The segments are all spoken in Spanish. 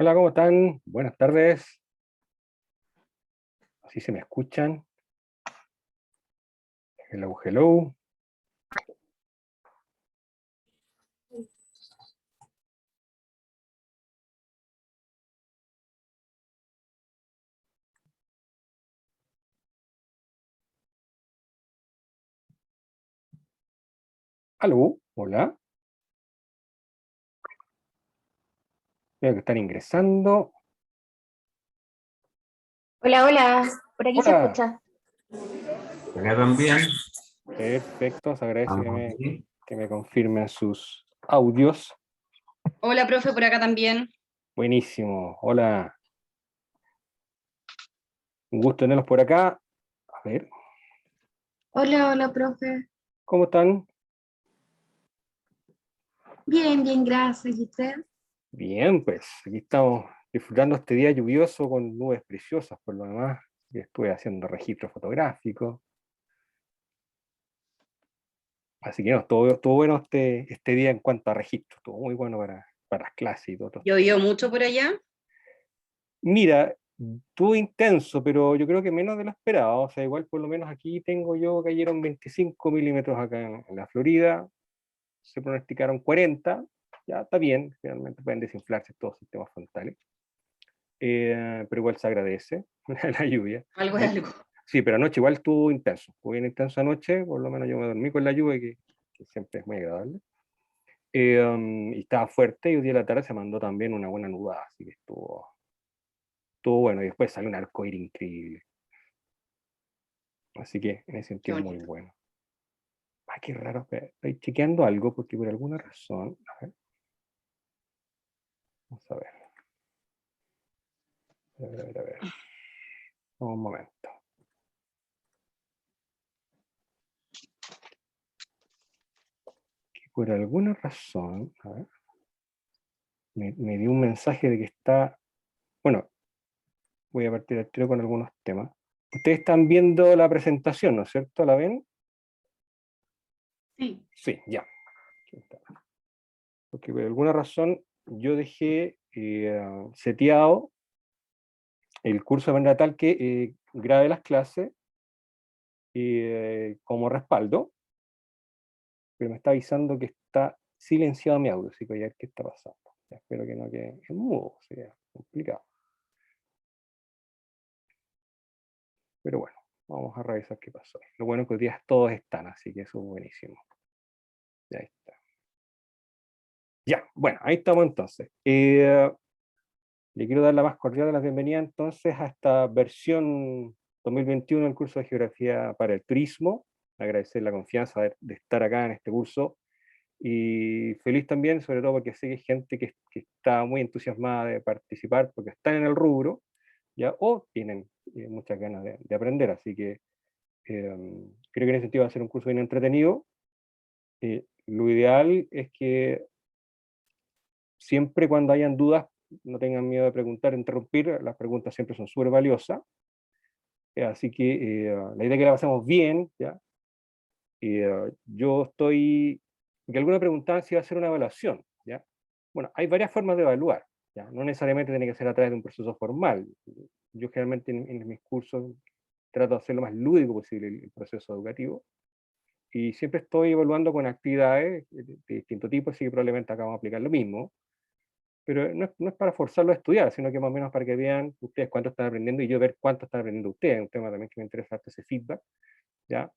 Hola, ¿cómo están? Buenas tardes. ¿Así se me escuchan? Hello, hello. Aló, hola. Veo que están ingresando. Hola, hola, por aquí se Hola. escucha. Acá también. Perfecto, se agradece que Vamos me, aquí. que me confirmen sus audios. Hola, profe, por acá también. Buenísimo. Hola. Un gusto tenerlos por acá. A ver, Hola, hola, profe. ¿cómo están? Bien, bien, gracias. ¿Y usted? Bien, pues aquí estamos disfrutando este día lluvioso con nubes preciosas por lo demás. Y estuve haciendo registro fotográfico. Así que no, estuvo bueno este día en cuanto a registro. Estuvo muy bueno para las clases y todo. ¿Llovió mucho por allá? Mira, estuvo intenso, pero yo creo que menos de lo esperado. O sea, igual por lo menos aquí tengo yo, cayeron 25 milímetros acá en la Florida, se pronosticaron 40, ya está bien, finalmente pueden desinflarse todos los sistemas frontales. Pero igual se agradece la lluvia. Algo es algo. Sí, pero anoche igual estuvo bien intenso anoche, por lo menos yo me dormí con la lluvia, que siempre es muy agradable. Y estaba fuerte y hoy día de la tarde se mandó también una buena nubada, así que estuvo bueno, y después salió un arcoíris increíble. Así que en ese Qué sentido muy bonito. bueno. Ah, qué raro, espera, estoy chequeando algo porque por alguna razón, a ver, vamos a ver, a ver, un momento. Que por alguna razón, a ver, me dio un mensaje de que está, bueno, voy a partir al tiro con algunos temas. Ustedes están viendo la presentación, ¿no es cierto? ¿La ven? Sí. Sí, ya. Aquí está. Porque por alguna razón yo dejé seteado el curso de manera tal que grabe las clases como respaldo, pero me está avisando que está silenciado mi audio, así que voy a ver qué está pasando. Ya, espero que no quede en mudo, sería complicado. Pero bueno, vamos a revisar qué pasó. Lo bueno es que hoy día todos están, así que eso es buenísimo. Ya está. Ya, bueno, ahí estamos entonces. Le quiero dar la más cordial de las bienvenidas entonces a esta versión 2021 del curso de Geografía para el Turismo. Agradecer la confianza de estar acá en este curso. Y feliz también, sobre todo porque sé que hay gente que está muy entusiasmada de participar porque están en el rubro, ¿ya? O tienen muchas ganas de aprender. Así que creo que en ese sentido va a ser un curso bien entretenido. Lo ideal es que siempre cuando hayan dudas, no tengan miedo de preguntar, interrumpir. Las preguntas siempre son súper valiosas. Así que la idea es que la pasemos bien, ¿ya? Yo estoy, que alguna preguntaban si va a hacer una evaluación, ¿ya? Bueno, hay varias formas de evaluar, ¿ya? No necesariamente tiene que ser a través de un proceso formal. Yo generalmente en mis cursos trato de hacer lo más lúdico posible el proceso educativo, y siempre estoy evaluando con actividades de distinto tipo, así que probablemente acá vamos a aplicar lo mismo, pero no es para forzarlo a estudiar, sino que más o menos para que vean ustedes cuánto están aprendiendo y yo ver cuánto están aprendiendo ustedes, es un tema también que me interesa harto ese feedback, ¿ya?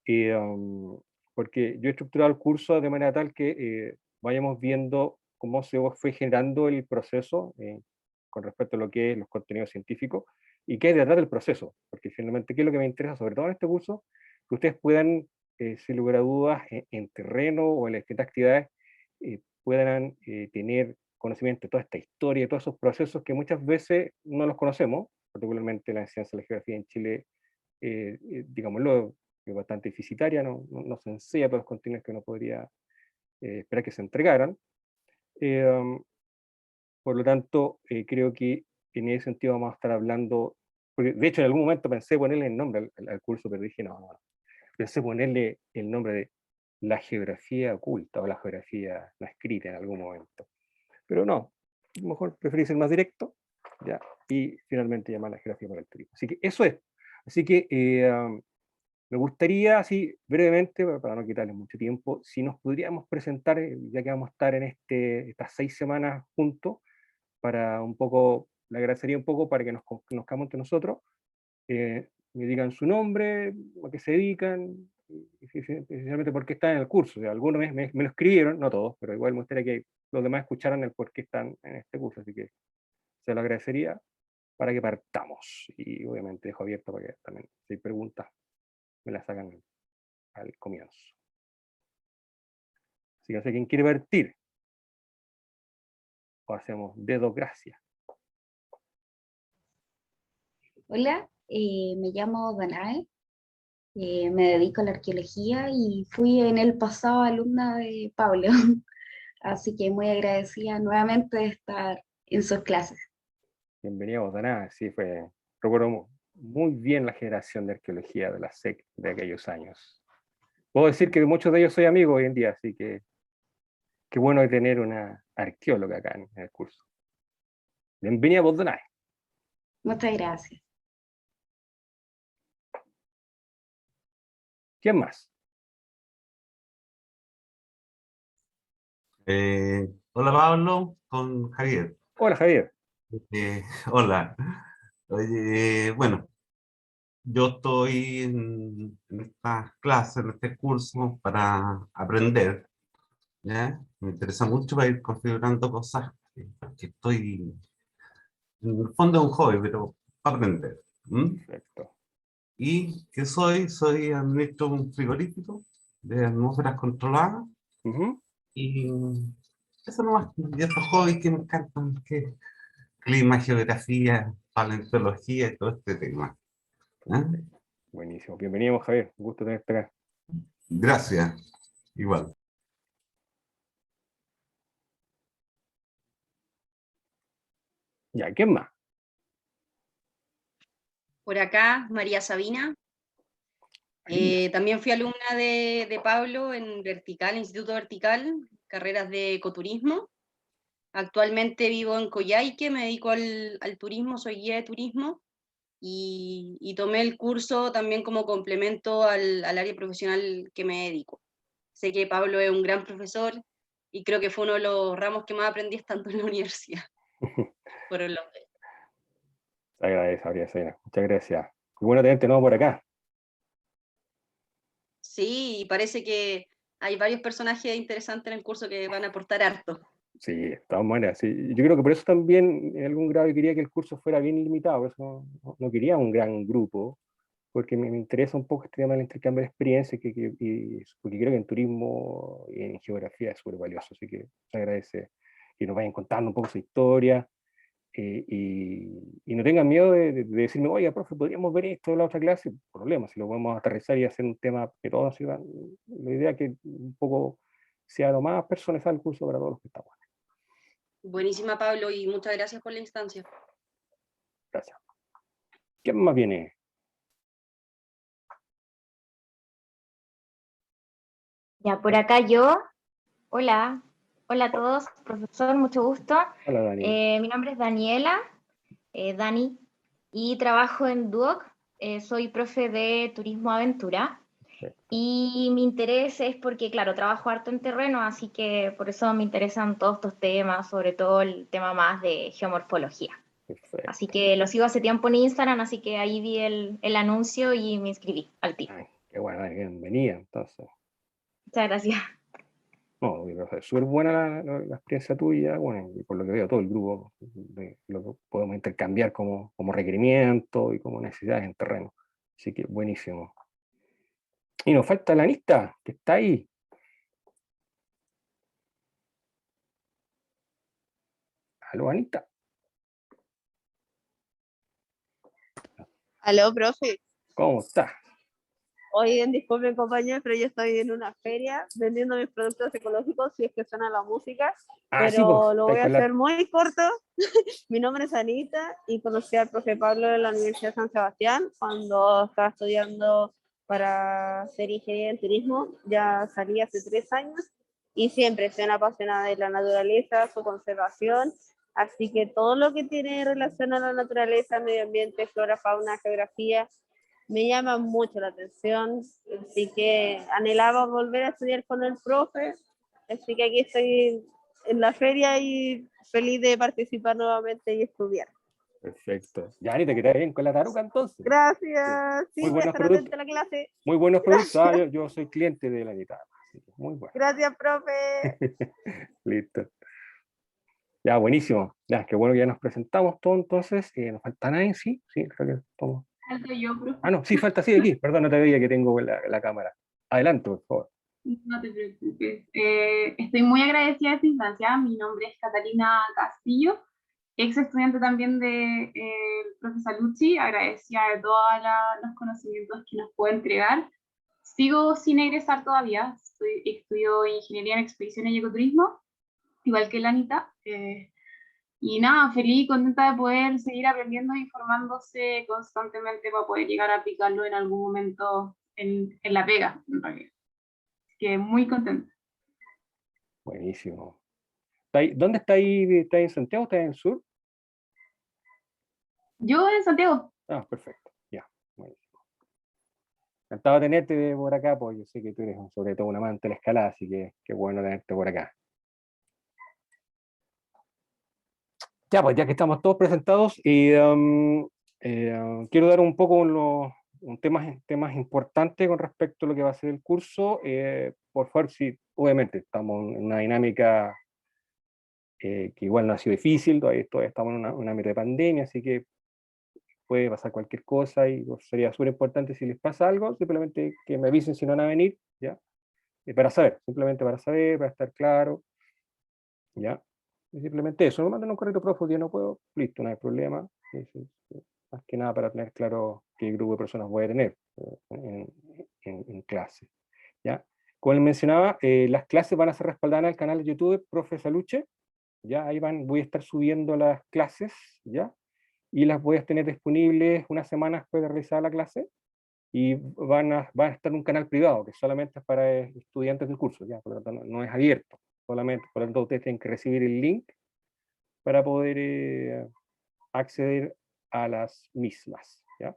Y, porque yo he estructurado el curso de manera tal que vayamos viendo cómo se fue generando el proceso con respecto a lo que es los contenidos científicos y qué hay detrás del proceso, porque finalmente qué es lo que me interesa, sobre todo en este curso, que ustedes puedan, sin lugar a dudas, en terreno o en las distintas actividades, puedan tener conocimiento de toda esta historia, de todos esos procesos que muchas veces no los conocemos, particularmente la enseñanza de la geografía en Chile, digámoslo, es bastante deficitaria, no se enseña todos los contenidos que uno podría esperar que se entregaran. Eh, por lo tanto, creo que en ese sentido vamos a estar hablando, porque de hecho en algún momento pensé ponerle el nombre al curso, pero dije no, pensé ponerle el nombre de la geografía oculta o la geografía no escrita en algún momento. Pero no, mejor preferí ser más directo, ¿ya? Y finalmente llamar a la geografía para el turismo. Así que eso es. Así que me gustaría, así brevemente, para no quitarles mucho tiempo, si nos podríamos presentar, ya que vamos a estar en estas 6 semanas juntos, para un poco, le agradecería un poco para que nos conozcamos entre nosotros, me digan su nombre, a qué se dedican, y especialmente por qué están en el curso. O sea, algunos me lo escribieron, no todos, pero igual me gustaría que los demás escucharan el por qué están en este curso, así que se lo agradecería para que partamos. Y obviamente dejo abierto para que también, si hay preguntas, me las hagan al comienzo. Así que no sé quién quiere partir. O hacemos dedo gracias. Hola, me llamo Danae, me dedico a la arqueología y fui en el pasado alumna de Pablo, así que muy agradecida nuevamente de estar en sus clases. Bienvenidos a nada. Sí, recuerdo muy bien la generación de arqueología de la SEC de aquellos años. Puedo decir que muchos de ellos soy amigo hoy en día, así que qué bueno tener una arqueóloga acá en el curso. Bienvenida a Bosdonay. Muchas gracias. ¿Quién más? Hola Pablo, con Javier. Hola, Javier. Hola. Oye, bueno, yo estoy en esta clase, en este curso para aprender, ¿ya? Me interesa mucho para ir configurando cosas que estoy, en el fondo es un hobby, pero para aprender. ¿M? Perfecto. ¿Y qué soy? Soy administro un frigorífico de atmósferas controladas Ujú. y eso nomás, y estos hobbies que me encantan, que clima, geografía, paleontología y todo este tema. ¿Ah? Buenísimo. Bienvenido, Javier. Un gusto tenerte acá. Gracias, igual. Ya, ¿quién más? Por acá, María Sabina. Ahí. También fui alumna de Pablo en Vertical, Instituto Vertical, carreras de ecoturismo. Actualmente vivo en Coyhaique, me dedico al turismo, soy guía de turismo y tomé el curso también como complemento al área profesional que me dedico. Sé que Pablo es un gran profesor y creo que fue uno de los ramos que más aprendí estando en la universidad. Fueron los de- Se agradece, María Sabina. Muchas gracias. Qué bueno tenerte nuevo por acá. Sí, y parece que hay varios personajes interesantes en el curso que van a aportar harto. Sí, de todas maneras. Sí. Yo creo que por eso también, en algún grado, yo quería que el curso fuera bien limitado. Por eso no quería un gran grupo, porque me interesa un poco este tema del intercambio de experiencias, porque creo que en turismo y en geografía es súper valioso. Así que se agradece que nos vayan contando un poco su historia. Y no tengan miedo de decirme, oye, profe, podríamos ver esto en la otra clase. Problema, si lo podemos aterrizar y hacer un tema que todos sigan. La idea es que un poco sea lo más personalizado el curso para todos los que estamos. Buenísima, Pablo, y muchas gracias por la instancia. Gracias. ¿Quién más viene? Ya, por acá yo. Hola, hola a todos, profesor, mucho gusto. Hola, Dani. Mi nombre es Daniela, Dani, y trabajo en Duoc. Soy profe de Turismo Aventura. Perfecto. Y mi interés es porque, claro, trabajo harto en terreno, así que por eso me interesan todos estos temas, sobre todo el tema más de geomorfología. Así Perfecto. que lo sigo hace tiempo en Instagram, así que ahí vi el anuncio y me inscribí al tiro. Ay, qué bueno, Dani, bienvenida. Entonces, Muchas gracias. no, es súper buena la experiencia tuya. Bueno, y por lo que veo, todo el grupo lo que podemos intercambiar como requerimiento y como necesidades en terreno. Así que buenísimo. Y nos falta la Anita, que está ahí. Aló, Anita. Aló, profe. ¿Cómo estás? Hoy en disculpen compañeros, pero yo estoy en una feria vendiendo mis productos ecológicos si es que suena la música, Ah, sí, pues, pero lo estáis voy a con la... hacer muy corto. Mi nombre es Anita y conocí al profe Pablo de la Universidad de San Sebastián cuando estaba estudiando para ser ingeniera en turismo. Ya salí hace 3 años y siempre soy una apasionada de la naturaleza, su conservación. Así que todo lo que tiene relación a la naturaleza, medio ambiente, flora, fauna, geografía, me llama mucho la atención. Así que anhelaba volver a estudiar con el profe. Así que aquí estoy en la feria y feliz de participar nuevamente y estudiar. Perfecto. Ya, Anita, que te vaya bien con la taruca entonces. Gracias. Sí, Muy voy a buenos estar atenta a la clase. Muy buenos productos. Ah, yo soy cliente de la Anita. Así que muy bueno. Gracias, profe. Listo. Ya, buenísimo. Ya, qué bueno que ya nos presentamos todo entonces. ¿Nos falta nadie? Sí, sí, Raquel, toma. Falta yo, profe. Ah, no, sí, falta sí aquí. Perdón, no te veía que tengo la cámara. Adelante, por favor. No te preocupes. Estoy muy agradecida de esta instancia. Mi nombre es Catalina Castillo, ex estudiante también de profe Salucci, agradecida de todos los conocimientos que nos puede entregar. Sigo sin egresar todavía, estudio Ingeniería en Expediciones y Ecoturismo, igual que la Anita. Y nada, feliz y contenta de poder seguir aprendiendo e informándose constantemente para poder llegar a aplicarlo en algún momento en la pega, en realidad. Así que muy contenta. Buenísimo. ¿Dónde está ahí? ¿Está en Santiago? ¿Está en el sur? Yo en Santiago. Ah, perfecto. Ya. Buenísimo. Encantado de tenerte por acá, pues yo sé que tú eres sobre todo un amante de la escalada, así que qué bueno tenerte por acá. Ya, pues ya que estamos todos presentados, quiero dar un poco temas importantes con respecto a lo que va a ser el curso. Por favor, sí, obviamente estamos en una dinámica que igual no ha sido difícil, todavía estamos en una ámbito de pandemia, así que puede pasar cualquier cosa y sería súper importante si les pasa algo, simplemente que me avisen si no van a venir, ¿ya? Para saber, simplemente para saber, para estar claro, ¿ya? Y simplemente eso, me mandan un correo, profe, yo no puedo, listo, no hay problema. Más que nada para tener claro qué grupo de personas voy a tener en clase, ¿ya? Como les mencionaba, las clases van a ser respaldadas al canal de YouTube, Profe Saluche, ¿ya? Ahí voy a estar subiendo las clases, ¿ya? Y las voy a tener disponibles una semana después de realizar la clase, y va a estar en un canal privado, que solamente es para estudiantes del curso, ¿ya? Por lo tanto no es abierto, solamente, por lo tanto ustedes tienen que recibir el link para poder acceder a las mismas, ¿ya?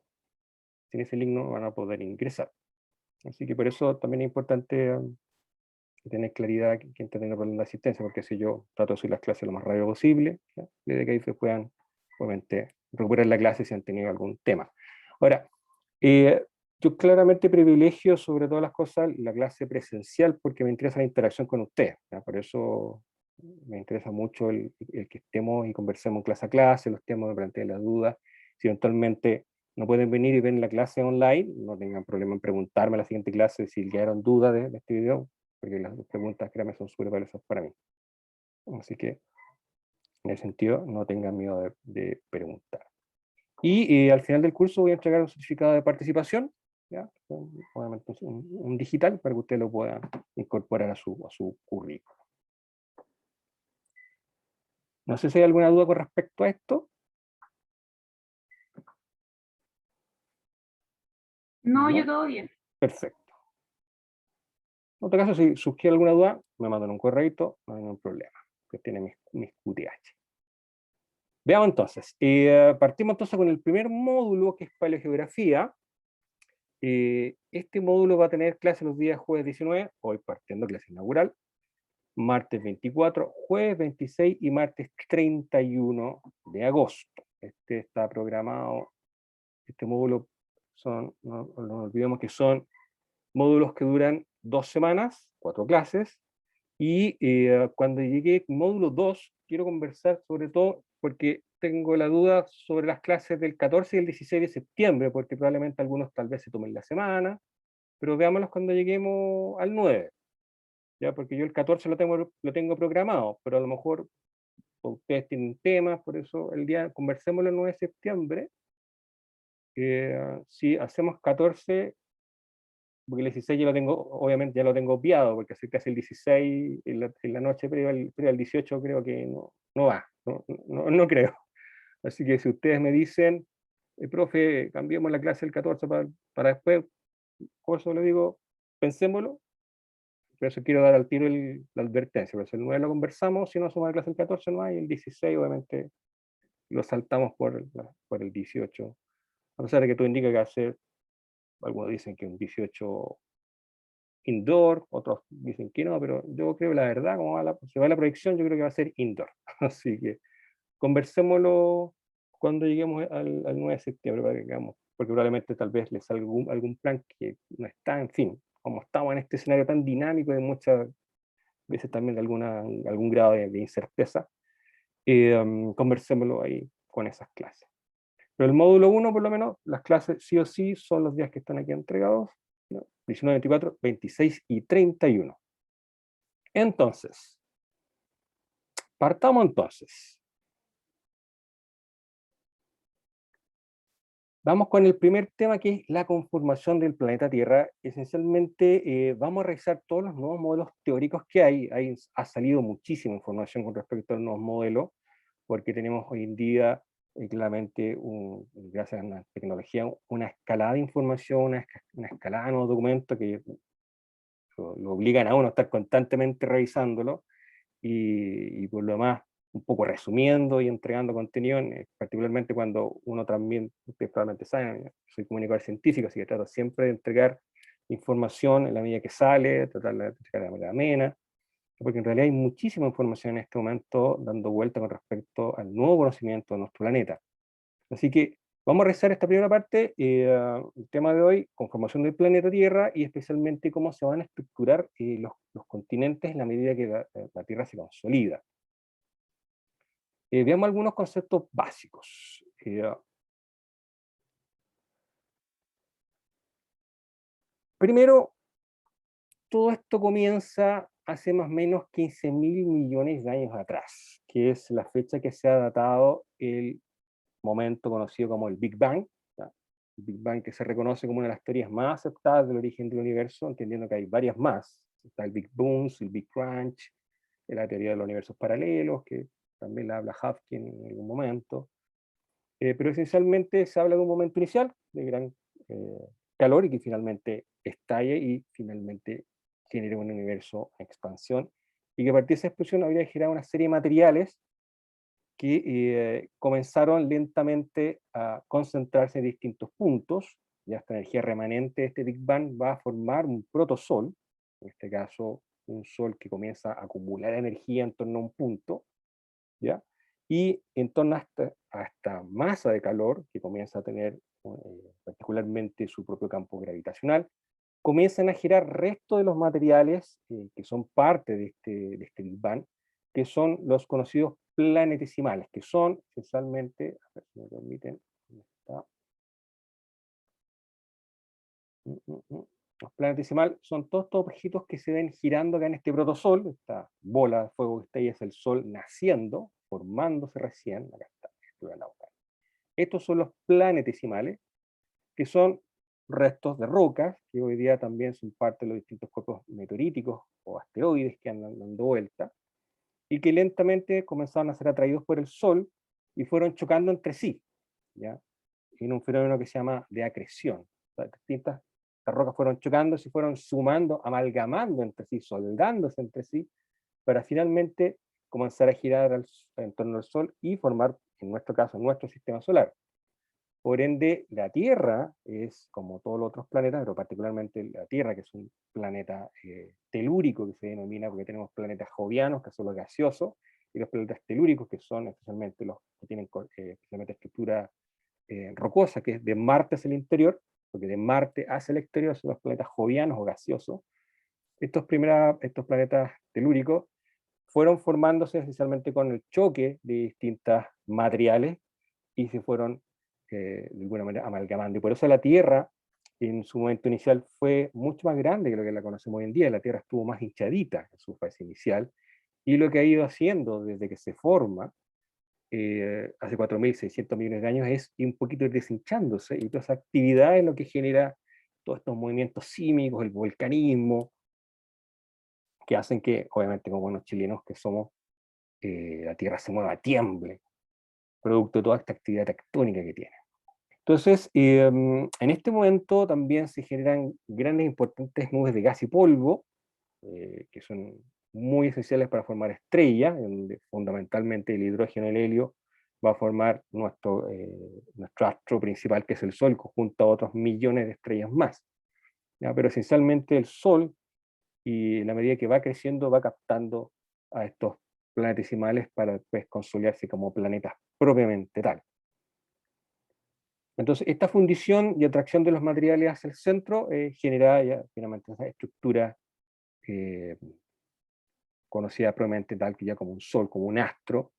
Sin ese link no van a poder ingresar. Así que por eso también es importante tener claridad quién está teniendo problemas de asistencia, porque si yo trato de subir las clases lo más rápido posible, ¿ya? Desde que ahí se puedan, obviamente, recuperar la clase si han tenido algún tema. Ahora, yo claramente privilegio sobre todas las cosas la clase presencial porque me interesa la interacción con ustedes, ¿ya? Por eso me interesa mucho el que estemos y conversemos clase a clase, los temas de plantear las dudas. Si eventualmente no pueden venir y ven la clase online, no tengan problema en preguntarme en la siguiente clase si quedaron dudas de este video, porque las preguntas, créanme, son súper valiosas para mí. Así que, en ese sentido, no tengan miedo de preguntar. Y al final del curso voy a entregar un certificado de participación, ¿ya? Obviamente un digital, para que usted lo pueda incorporar a su currículum. No sé si hay alguna duda con respecto a esto. No, ¿No? yo todo bien. Perfecto. En otro caso, si surgiera alguna duda, me mandan un correo, no hay ningún problema, que tiene mis QTH. Veamos entonces. Partimos entonces con el primer módulo, que es paleogeografía. Este módulo va a tener clase los días jueves 19, hoy partiendo clase inaugural, martes 24, jueves 26 y martes 31 de agosto. Este está programado, este módulo no olvidemos que son módulos que duran 2 semanas, 4 clases, y cuando llegue módulo 2, quiero conversar sobre todo porque tengo la duda sobre las clases del 14 y el 16 de septiembre, porque probablemente algunos tal vez se tomen la semana, pero veámoslos cuando lleguemos al 9, ¿ya? Porque yo el 14 lo tengo programado, pero a lo mejor ustedes tienen temas, por eso conversemos el 9 de septiembre, si hacemos 14, porque el 16 ya lo tengo, obviamente ya lo tengo obviado, porque si casi el 16 en la noche previa al 18 creo que no va, no creo. Así que si ustedes me dicen, profe, cambiemos la clase del 14 para después, por eso le digo, pensémoslo, Por eso quiero dar al tiro la advertencia, por eso el 9 lo conversamos, si no suma la clase el 14 no hay, el 16 obviamente lo saltamos por el 18, a pesar de que tú indicas que va a ser, algunos dicen que un 18 indoor, otros dicen que no, pero yo creo que la verdad, como se va la proyección, yo creo que va a ser indoor, así que conversémoslo cuando lleguemos al 9 de septiembre, para que hagamos, porque probablemente tal vez les salga algún plan que no está, en fin, como estamos en este escenario tan dinámico de muchas veces también de algún grado de incerteza, conversémoslo ahí con esas clases. Pero el módulo 1, por lo menos, las clases sí o sí son los días que están aquí entregados, ¿no? 19, 24, 26 y 31. Entonces, partamos entonces. Vamos con el primer tema, que es la conformación del planeta Tierra. Esencialmente, vamos a revisar todos los nuevos modelos teóricos que hay. Ha salido muchísima información con respecto a los nuevos modelos, porque tenemos hoy en día, claramente, gracias a la tecnología, una escalada de información, una escalada de nuevos documentos que lo obligan a uno a estar constantemente revisándolo, y por lo demás, un poco resumiendo y entregando contenido, particularmente cuando uno también, ustedes probablemente saben, soy comunicador científico, así que trato siempre de entregar información en la medida que sale, tratarla de entregar de manera amena, porque en realidad hay muchísima información en este momento dando vuelta con respecto al nuevo conocimiento de nuestro planeta. Así que vamos a revisar esta primera parte, el tema de hoy, conformación del planeta Tierra, y especialmente cómo se van a estructurar los continentes en la medida que la Tierra se consolida. Veamos algunos conceptos básicos. Primero, todo esto comienza hace más o menos 15.000 millones de años atrás, que es la fecha que se ha datado el momento conocido como el Big Bang, ¿ya? El Big Bang, que se reconoce como una de las teorías más aceptadas del origen del universo, entendiendo que hay varias más. Está el Big Boom, el Big Crunch, la teoría de los universos paralelos, que también la habla Hawking en algún momento. Pero esencialmente se habla de un momento inicial de gran calor, y que finalmente estalla y finalmente genera un universo en expansión, y que a partir de esa explosión habría generado una serie de materiales que comenzaron lentamente a concentrarse en distintos puntos, y esta energía remanente de este Big Bang va a formar un protosol, en este caso un sol que comienza a acumular energía en torno a un punto, ¿ya? Y en torno a esta masa de calor, que comienza a tener particularmente su propio campo gravitacional, comienzan a girar resto de los materiales que son parte de este Big Bang, que son los conocidos planetesimales, que son esencialmente, a ver si me permiten, ¿dónde está? Los planetesimales son todos estos objetos que se ven girando acá en este protosol. Esta bola de fuego que está ahí es el Sol naciendo, formándose recién, acá está, estos son los planetesimales, que son restos de rocas, que hoy día también son parte de los distintos cuerpos meteoríticos o asteroides que andan dando vuelta, y que lentamente comenzaron a ser atraídos por el Sol y fueron chocando entre sí, ¿ya? En un fenómeno que se llama de acreción. O sea, distintas las rocas fueron chocando, se fueron sumando, amalgamando entre sí, soldándose entre sí, para finalmente comenzar a girar en torno al Sol y formar, en nuestro caso, nuestro sistema solar. Por ende, la Tierra es, como todos los otros planetas, pero particularmente la Tierra, que es un planeta telúrico, que se denomina, porque tenemos planetas jovianos, que son los gaseosos, y los planetas telúricos, que son especialmente los que tienen especialmente estructura rocosa, que es de Marte hacia el interior, porque de Marte hacia el exterior son los planetas jovianos o gaseosos. Estos planetas telúricos fueron formándose esencialmente con el choque de distintos materiales, y se fueron de alguna manera amalgamando. Y por eso la Tierra, en su momento inicial, fue mucho más grande que lo que la conocemos hoy en día. La Tierra estuvo más hinchadita en su fase inicial, y lo que ha ido haciendo desde que se forma, hace 4.600 millones de años, es un poquito ir deshinchándose, y toda esa actividad es lo que genera todos estos movimientos sísmicos, el volcanismo, que hacen que, obviamente, como buenos chilenos que somos, la Tierra se mueva, tiemble, producto de toda esta actividad tectónica que tiene. Entonces, en este momento también se generan grandes importantes nubes de gas y polvo, que son muy esenciales para formar estrellas, donde fundamentalmente el hidrógeno y el helio va a formar nuestro astro principal, que es el Sol, junto a otros millones de estrellas más. ¿Ya? Pero esencialmente el Sol, y en la medida que va creciendo, va captando a estos planetesimales para después consolidarse como planetas propiamente tal. Entonces, esta fundición y atracción de los materiales hacia el centro genera ya finalmente esa estructura conocida propiamente tal que ya como un Sol, como un astro,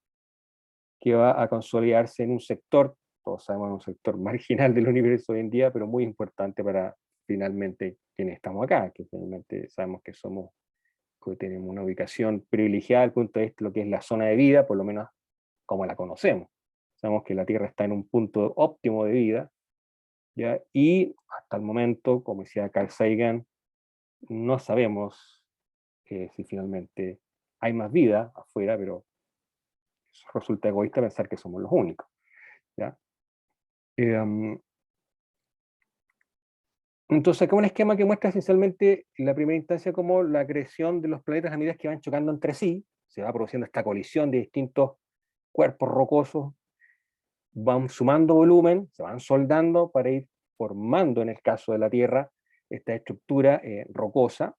que va a consolidarse en un sector, todos sabemos, un sector marginal del universo hoy en día, pero muy importante para finalmente quienes estamos acá, que finalmente sabemos que somos, que tenemos una ubicación privilegiada al punto de vista de lo que es la zona de vida, por lo menos como la conocemos. Sabemos que la Tierra está en un punto óptimo de vida, ¿ya? Y hasta el momento, como decía Carl Sagan, no sabemos si finalmente hay más vida afuera, pero eso resulta egoísta pensar que somos los únicos, ¿ya? Entonces, acá un esquema que muestra esencialmente en la primera instancia como la creación de los planetas a medida que van chocando entre sí, se va produciendo esta colisión de distintos cuerpos rocosos, van sumando volumen, se van soldando para ir formando, en el caso de la Tierra, esta estructura rocosa.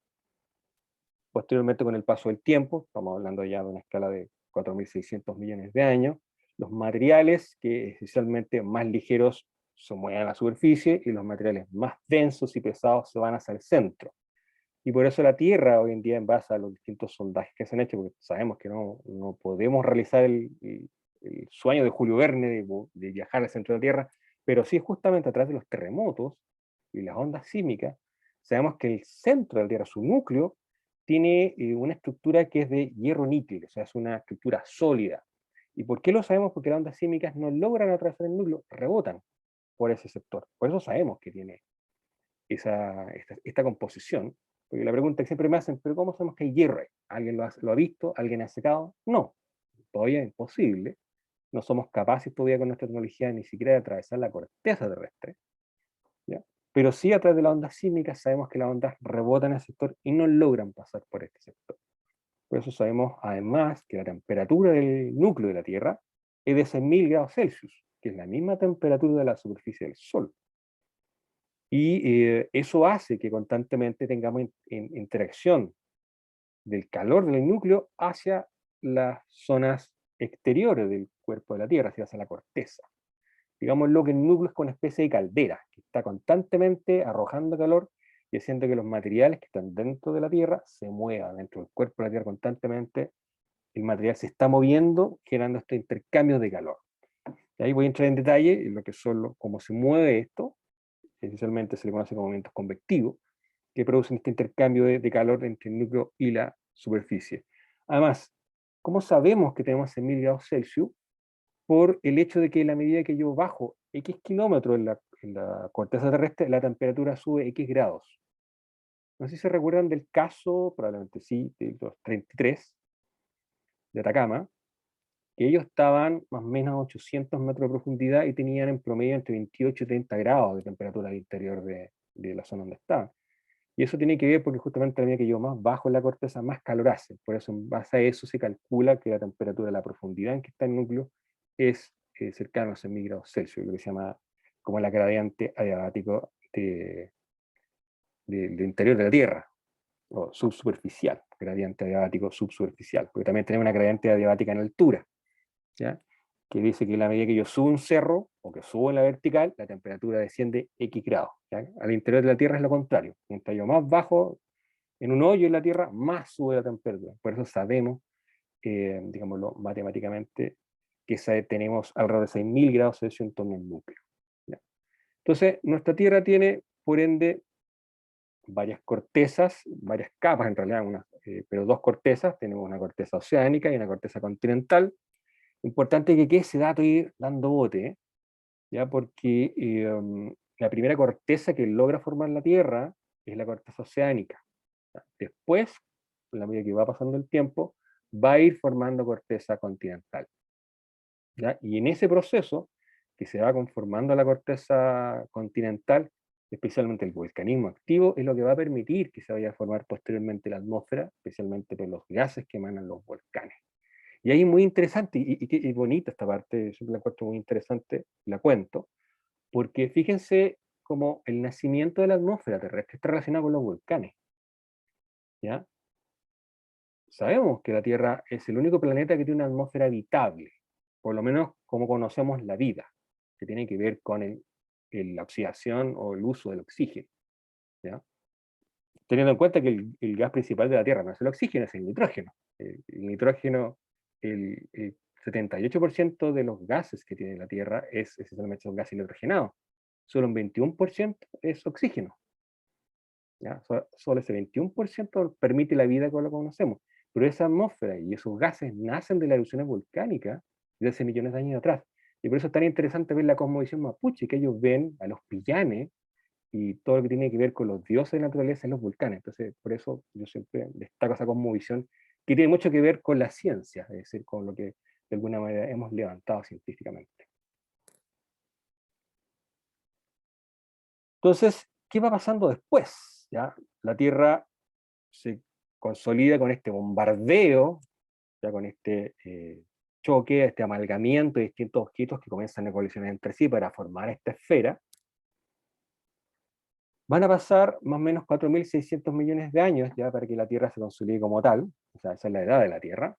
Posteriormente, con el paso del tiempo, estamos hablando ya de una escala de 4.600 millones de años, los materiales que esencialmente más ligeros se mueven a la superficie y los materiales más densos y pesados se van hacia el centro. Y por eso la Tierra hoy en día, en base a los distintos sondajes que se han hecho, porque sabemos que no podemos realizar el sueño de Julio Verne de viajar al centro de la Tierra, pero sí justamente a través de los terremotos y las ondas sísmicas, sabemos que el centro de la Tierra, su núcleo, tiene una estructura que es de hierro níquel, o sea, es una estructura sólida. ¿Y por qué lo sabemos? Porque las ondas sísmicas no logran atravesar el núcleo, rebotan por ese sector. Por eso sabemos que tiene esta composición. Porque la pregunta que siempre me hacen, ¿pero cómo sabemos que hay hierro ahí? ¿Alguien lo ha visto? ¿Alguien ha secado? No, todavía es imposible. No somos capaces todavía con nuestra tecnología ni siquiera de atravesar la corteza terrestre, ¿ya? Pero sí a través de las ondas sísmicas sabemos que las ondas rebotan en el sector y no logran pasar por este sector. Por eso sabemos además que la temperatura del núcleo de la Tierra es de 6.000 grados Celsius, que es la misma temperatura de la superficie del Sol. Y eso hace que constantemente tengamos interacción del calor del núcleo hacia las zonas exteriores del cuerpo de la Tierra, hacia la corteza. Digamos lo que el núcleo es una especie de caldera, que está constantemente arrojando calor y haciendo que los materiales que están dentro de la Tierra se muevan dentro del cuerpo de la Tierra constantemente. El material se está moviendo, generando estos intercambios de calor. Y ahí voy a entrar en detalle en lo que son cómo se mueve esto. Esencialmente se le conoce como movimientos convectivos, que producen este intercambio de calor entre el núcleo y la superficie. Además, ¿cómo sabemos que tenemos 6.000 grados Celsius? Por el hecho de que a la medida que yo bajo X kilómetros en la corteza terrestre, la temperatura sube X grados. No sé si se recuerdan del caso, probablemente sí, de los 33 de Atacama, que ellos estaban más o menos a 800 metros de profundidad y tenían en promedio entre 28 y 30 grados de temperatura al interior de la zona donde estaban. Y eso tiene que ver porque justamente a la medida que yo más bajo en la corteza, más calor hace. Por eso en base a eso se calcula que la temperatura de la profundidad en que está el núcleo es cercano a 6.000 grados Celsius, lo que se llama como la gradiente adiabático del interior de la Tierra, o subsuperficial, gradiente adiabático subsuperficial, porque también tenemos una gradiente adiabática en altura, ¿ya? Que dice que a la medida que yo subo un cerro, o que subo en la vertical, la temperatura desciende X grados, ¿ya? Al interior de la Tierra es lo contrario, mientras yo más bajo en un hoyo en la Tierra, más sube la temperatura. Por eso sabemos, digámoslo matemáticamente, que tenemos alrededor de 6.000 grados Celsius en torno al núcleo, ¿ya? Entonces, nuestra Tierra tiene, por ende, varias cortezas, varias capas en realidad, pero dos cortezas. Tenemos una corteza oceánica y una corteza continental. Importante que quede ese dato ir dando bote, ¿ya? Porque la primera corteza que logra formar la Tierra es la corteza oceánica. Después, a la medida que va pasando el tiempo, va a ir formando corteza continental, ¿ya? Y en ese proceso, que se va conformando la corteza continental, especialmente el volcanismo activo, es lo que va a permitir que se vaya a formar posteriormente la atmósfera, especialmente por los gases que emanan los volcanes. Y ahí es muy interesante, y bonita esta parte, yo la encuentro muy interesante, la cuento, porque fíjense cómo el nacimiento de la atmósfera terrestre está relacionado con los volcanes. ¿Ya? Sabemos que la Tierra es el único planeta que tiene una atmósfera habitable, por lo menos como conocemos la vida, que tiene que ver con la oxidación o el uso del oxígeno. ¿Ya? Teniendo en cuenta que el gas principal de la Tierra no es el oxígeno, es el nitrógeno. El nitrógeno, el 78% de los gases que tiene la Tierra es esencialmente son gases nitrogenados. Solo un 21% es oxígeno. ¿Ya? Solo ese 21% permite la vida como la conocemos. Pero esa atmósfera y esos gases nacen de las erupciones volcánicas de hace millones de años atrás. Y por eso es tan interesante ver la cosmovisión mapuche, que ellos ven a los pillanes y todo lo que tiene que ver con los dioses de la naturaleza en los volcanes. Entonces, por eso yo siempre destaco esa cosmovisión, que tiene mucho que ver con la ciencia, es decir, con lo que de alguna manera hemos levantado científicamente. Entonces, ¿qué va pasando después? ¿Ya? La Tierra se consolida con este bombardeo, ya con este choque, este amalgamiento de distintos objetos que comienzan a colisionar entre sí para formar esta esfera. Van a pasar más o menos 4.600 millones de años ya para que la Tierra se consolide como tal, o sea, esa es la edad de la Tierra,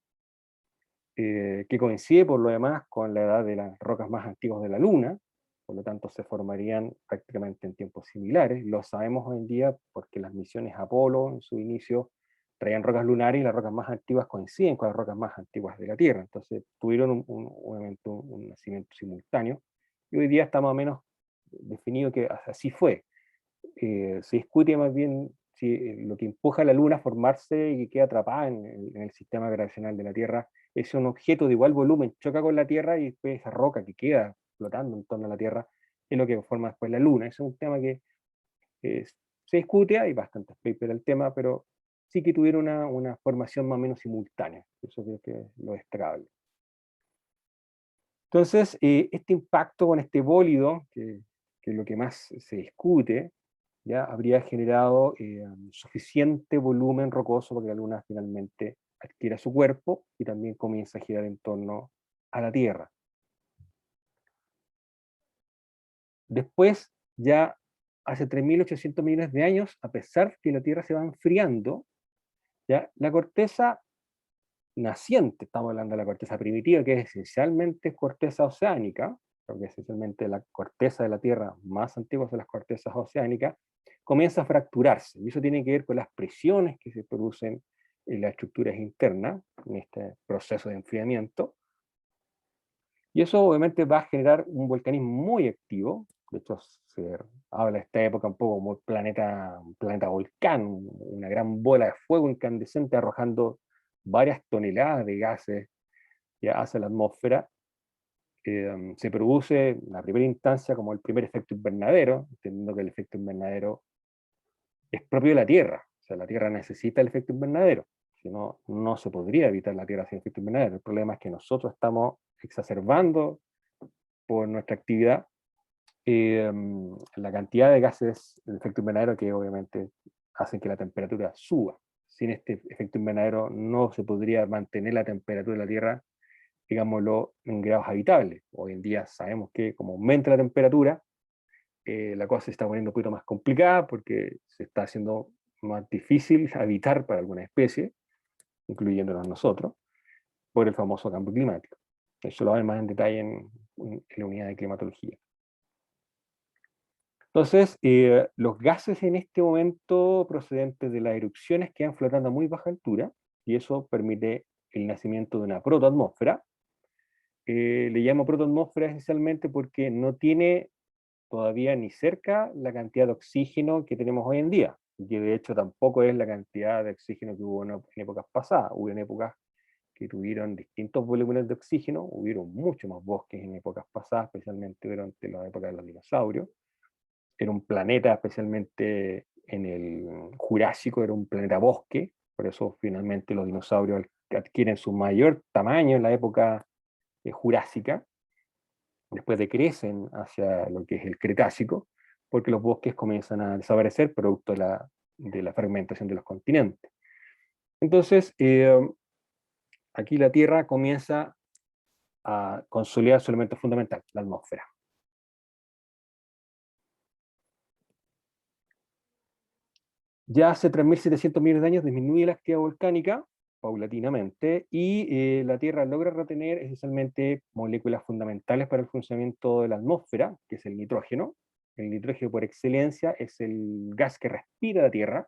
que coincide por lo demás con la edad de las rocas más antiguas de la Luna, por lo tanto se formarían prácticamente en tiempos similares. Lo sabemos hoy en día porque las misiones Apolo en su inicio traían rocas lunares y las rocas más antiguas coinciden con las rocas más antiguas de la Tierra, entonces tuvieron un nacimiento simultáneo, y hoy día está más o menos definido que así fue. Se discute más bien si lo que empuja a la Luna a formarse y que queda atrapada en el sistema gravitacional de la Tierra es un objeto de igual volumen, choca con la Tierra y después esa roca que queda flotando en torno a la Tierra es lo que forma después la Luna. Ese es un tema que se discute, hay bastantes papers del tema, pero sí que tuvieron una formación más o menos simultánea. Eso creo que es lo destacable. Entonces, este impacto con este bólido, que es lo que más se discute, ya habría generado suficiente volumen rocoso para que la Luna finalmente adquiera su cuerpo y también comienza a girar en torno a la Tierra. Después, ya hace 3.800 millones de años, a pesar que la Tierra se va enfriando, ya la corteza naciente, estamos hablando de la corteza primitiva, que es esencialmente corteza oceánica, porque esencialmente la corteza de la Tierra más antigua son las cortezas oceánicas, comienza a fracturarse, y eso tiene que ver con las presiones que se producen en las estructuras internas, en este proceso de enfriamiento, y eso obviamente va a generar un volcanismo muy activo. De hecho se habla de esta época un poco como un planeta volcán, una gran bola de fuego incandescente arrojando varias toneladas de gases ya hacia la atmósfera. Se produce en la primera instancia como el primer efecto invernadero, entendiendo que el efecto invernadero es propio de la Tierra, o sea, la Tierra necesita el efecto invernadero, si no, no se podría evitar la Tierra sin efecto invernadero. El problema es que nosotros estamos exacerbando por nuestra actividad la cantidad de gases de efecto invernadero que obviamente hacen que la temperatura suba. Sin este efecto invernadero no se podría mantener la temperatura de la Tierra, digámoslo, en grados habitables. Hoy en día sabemos que como aumenta la temperatura, la cosa se está poniendo un poquito más complicada porque se está haciendo más difícil habitar para alguna especie, incluyéndonos nosotros, por el famoso cambio climático. Eso lo vemos más en detalle en la unidad de climatología. Entonces, los gases en este momento procedentes de las erupciones quedan flotando a muy baja altura, y eso permite el nacimiento de una protoatmósfera. Le llamo protoatmósfera esencialmente porque no tiene todavía ni cerca la cantidad de oxígeno que tenemos hoy en día, y que de hecho tampoco es la cantidad de oxígeno que hubo en épocas pasadas. Hubo en épocas que tuvieron distintos volúmenes de oxígeno, hubieron mucho más bosques en épocas pasadas, especialmente durante la época de los dinosaurios. Era un planeta, especialmente en el Jurásico, era un planeta bosque, por eso finalmente los dinosaurios adquieren su mayor tamaño en la época jurásica, después decrecen hacia lo que es el Cretácico, porque los bosques comienzan a desaparecer producto de la fragmentación de los continentes. Entonces, aquí la Tierra comienza a consolidar su elemento fundamental, la atmósfera. Ya hace 3.700 millones de años disminuye la actividad volcánica paulatinamente, y la Tierra logra retener esencialmente moléculas fundamentales para el funcionamiento de la atmósfera, que es el nitrógeno. El nitrógeno por excelencia es el gas que respira la Tierra.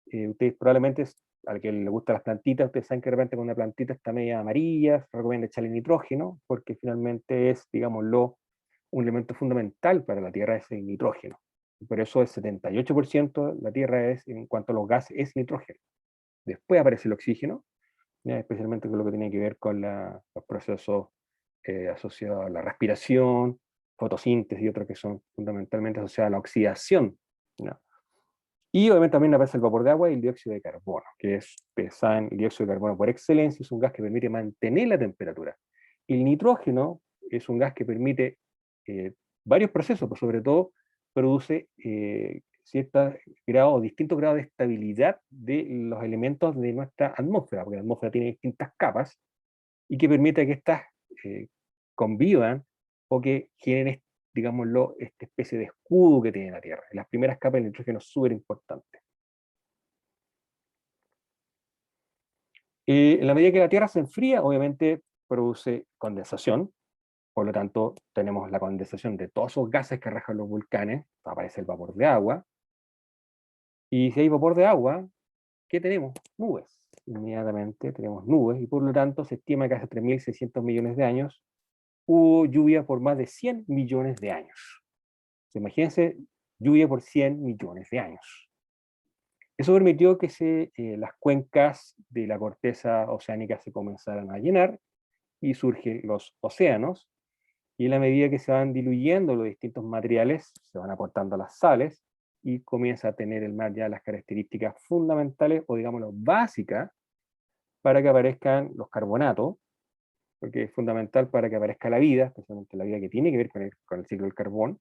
Ustedes probablemente, al que le gustan las plantitas, ustedes saben que de repente cuando una plantita está media amarilla, se recomienda echarle nitrógeno, porque finalmente es, digámoslo, un elemento fundamental para la Tierra, es el nitrógeno. Por eso el 78% de la Tierra es, en cuanto a los gases, es nitrógeno. Después aparece el oxígeno, ¿ya? Especialmente con lo que tiene que ver con los procesos asociados a la respiración, fotosíntesis y otros que son fundamentalmente asociados a la oxidación, ¿no? Y obviamente también aparece el vapor de agua y el dióxido de carbono, que es, saben, el dióxido de carbono por excelencia es un gas que permite mantener la temperatura. El nitrógeno es un gas que permite varios procesos, pero sobre todo produce distintos grados de estabilidad de los elementos de nuestra atmósfera, porque la atmósfera tiene distintas capas, y que permite que éstas convivan o que generen, digámoslo, esta especie de escudo que tiene la Tierra. Las primeras capas del nitrógeno es súper importante. En la medida que la Tierra se enfría, obviamente produce condensación, por lo tanto tenemos la condensación de todos esos gases que arrojan los volcanes, aparece el vapor de agua, y si hay vapor de agua, ¿qué tenemos? Nubes. Inmediatamente tenemos nubes, y por lo tanto se estima que hace 3.600 millones de años hubo lluvia por más de 100 millones de años. Imagínense, lluvia por 100 millones de años. Eso permitió que las cuencas de la corteza oceánica se comenzaran a llenar, y surgen los océanos, y en la medida que se van diluyendo los distintos materiales, se van aportando las sales, y comienza a tener el mar ya las características fundamentales, o digámoslo, básicas, para que aparezcan los carbonatos, porque es fundamental para que aparezca la vida, especialmente la vida que tiene que ver con el ciclo del carbón,